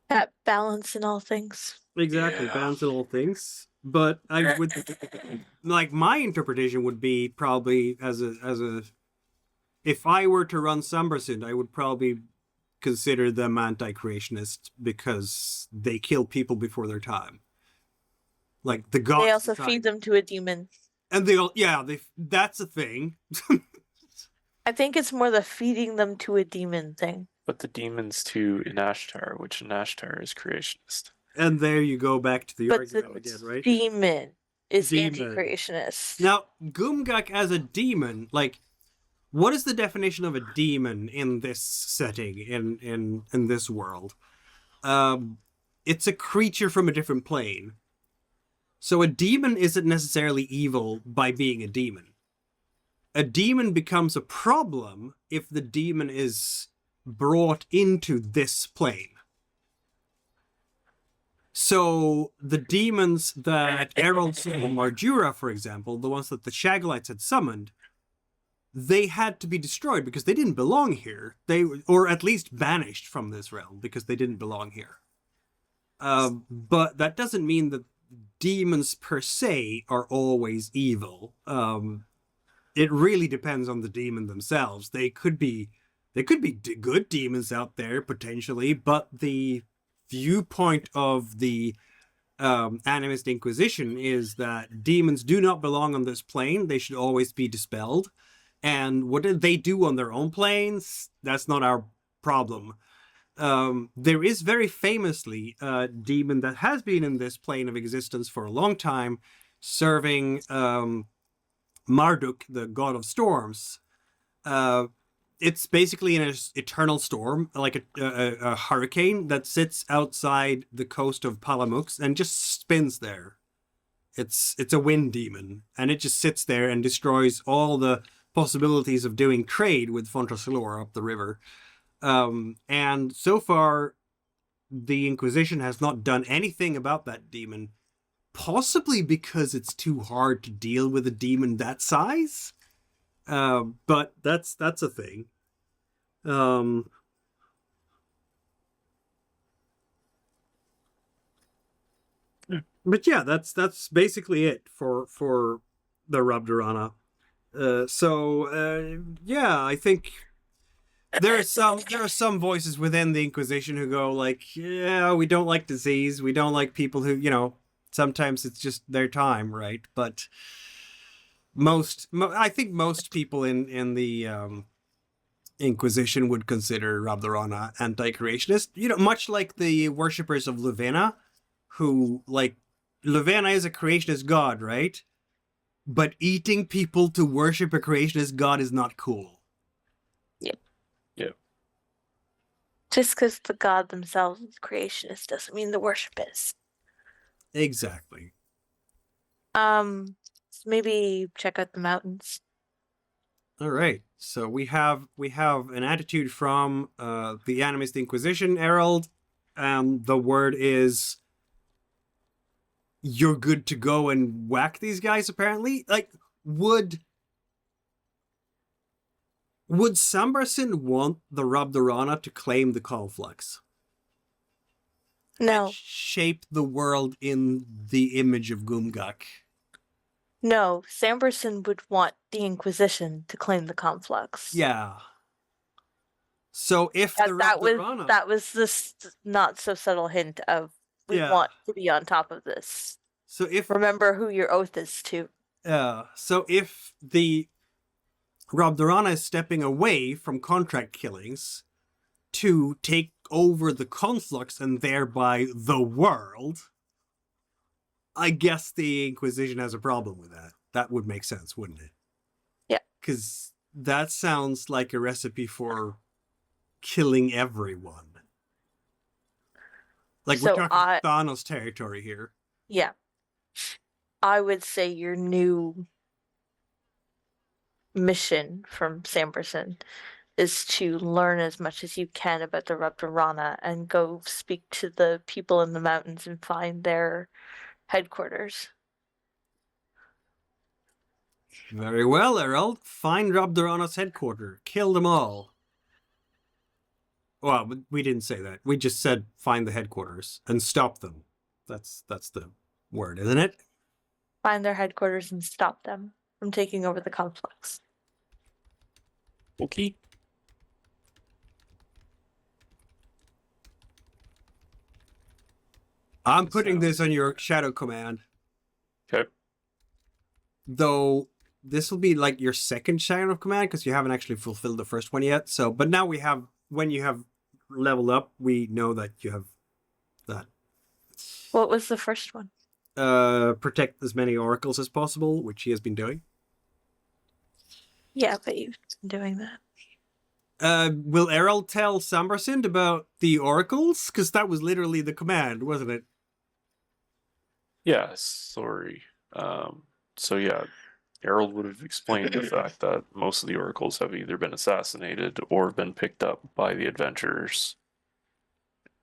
That balance in all things. Exactly, Yeah. balance in all things. But I would, like, my interpretation would be probably as a if I were to run Sambarsynd, I would probably consider them anti-creationist because they kill people before their time. Like the gods. They also decide. feed them to a demon. And that's a thing. I think it's more the feeding them to a demon thing. But the demons to Inashtar, which Inashtar is creationist. And there you go back to the But argument the again, right? demon is Demon. anti-creationist. Now, Gumgak as a demon, like, what is the definition of a demon in this setting, in this world? It's a creature from a different plane. So a demon isn't necessarily evil by being a demon. A demon becomes a problem if the demon is brought into this plane. So the demons that Erald summoned, Marjura, for example, the ones that the Shagalites had summoned, they had to be destroyed because they didn't belong here. Or at least banished from this realm because they didn't belong here. But that doesn't mean that demons per se are always evil. It really depends on the demon themselves. They could be good demons out there potentially, but the viewpoint of the Animist Inquisition is that demons do not belong on this plane. They should always be dispelled. And what did they do on their own planes? That's not our problem. There is very famously a demon that has been in this plane of existence for a long time, serving Marduk, the god of storms. It's basically an eternal storm, like a hurricane that sits outside the coast of Palamux and just spins there. It's a wind demon, and it just sits there and destroys all the possibilities of doing trade with Fontrasalor up the river. And so far, the Inquisition has not done anything about that demon, possibly because it's too hard to deal with a demon that size. But that's a thing. But yeah, that's basically it for the Rabdarana. Yeah, I think there are some voices within the Inquisition who go like, yeah, we don't like disease, we don't like people who, sometimes it's just their time, right? But I think most people in the Inquisition would consider Rabdarana anti-creationist. Much like the worshippers of Levena, who, like, Levena is a creationist god, right? But eating people to worship a creationist god is not cool. Yep. Yep. Just because the god themselves is creationist doesn't mean the worship is. Exactly. Maybe check out the mountains. All right. So we have an attitude from the Animist Inquisition, Erald, and the word is you're good to go and whack these guys, apparently. Like, would Sambarsin want the Rabdorana to claim the Conflux? No, and shape the world in the image of Gumgak. no. Sambarsin would want the Inquisition to claim the Conflux. Yeah. So if the Rabdorana... that was this not so subtle hint of we Yeah. want to be on top of this. So if Remember who your oath is to. so if the Rabdorana is stepping away from contract killings to take over the Conflux and thereby the world, I guess the Inquisition has a problem with that. That would make sense, wouldn't it? Yeah. Because that sounds like a recipe for killing everyone. Like, So we're talking Thanos territory here. Yeah. I would say your new mission from Sambarsin is to learn as much as you can about the Rabdorana and go speak to the people in the mountains and find their headquarters. Very well, Erald. Find Rabdarana's headquarters. Kill them all. Well, we didn't say that. We just said find the headquarters and stop them. That's the word, isn't it? Find their headquarters and stop them from taking over the Conflux. Okay. I'm putting this on your shadow command. Okay. Though this will be like your second shadow command because you haven't actually fulfilled the first one yet. So, but now we have, when you have leveled up, we know that you have that. What was the first one? Protect as many oracles as possible, which he has been doing. Yeah, but you've been doing that. Will Erald tell Sambarsynd about the oracles? Because that was literally the command, wasn't it? Yeah, sorry. So yeah, Erald would have explained the fact that most of the oracles have either been assassinated or been picked up by the adventurers,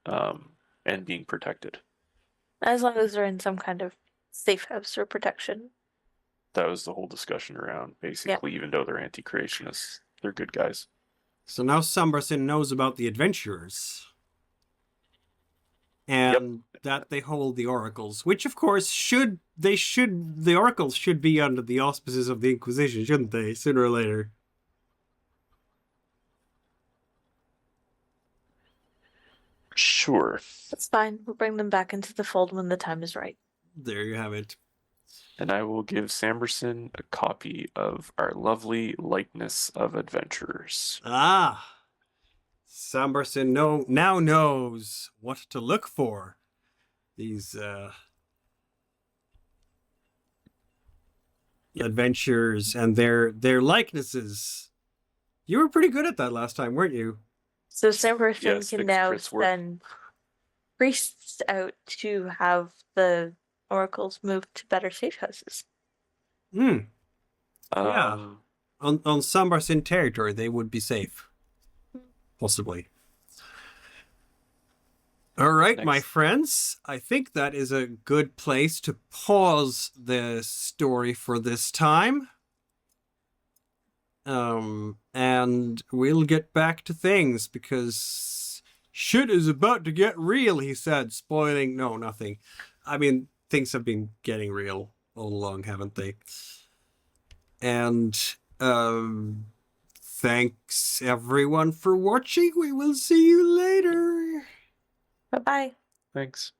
and being protected. As long as they're in some kind of safe house or protection. That was the whole discussion around, basically, even though they're anti-creationists, they're good guys. So now Sambarsynd knows about the adventurers. And that they hold the oracles, which of course the oracles should be under the auspices of the Inquisition, shouldn't they, sooner or later? Sure. That's fine. We'll bring them back into the fold when the time is right. There you have it. And I will give Sambarsin a copy of our lovely Likeness of Adventurers. Ah! Sambarsynd now knows what to look for. These adventures and their likenesses. You were pretty good at that last time, weren't you? So Sambarsin Yes, can fixed now Chris work. send priests out to have the oracles moved to better safe houses. Yeah. Um, On Sambarsynd territory, they would be safe. Possibly. All right, my Next. friends. I think that is a good place to pause the story for this time. And we'll get back to things because shit is about to get real, he said, spoiling... No, nothing. I mean, things have been getting real all along, haven't they? And, thanks everyone for watching. We will see you later. Bye-bye. thanks.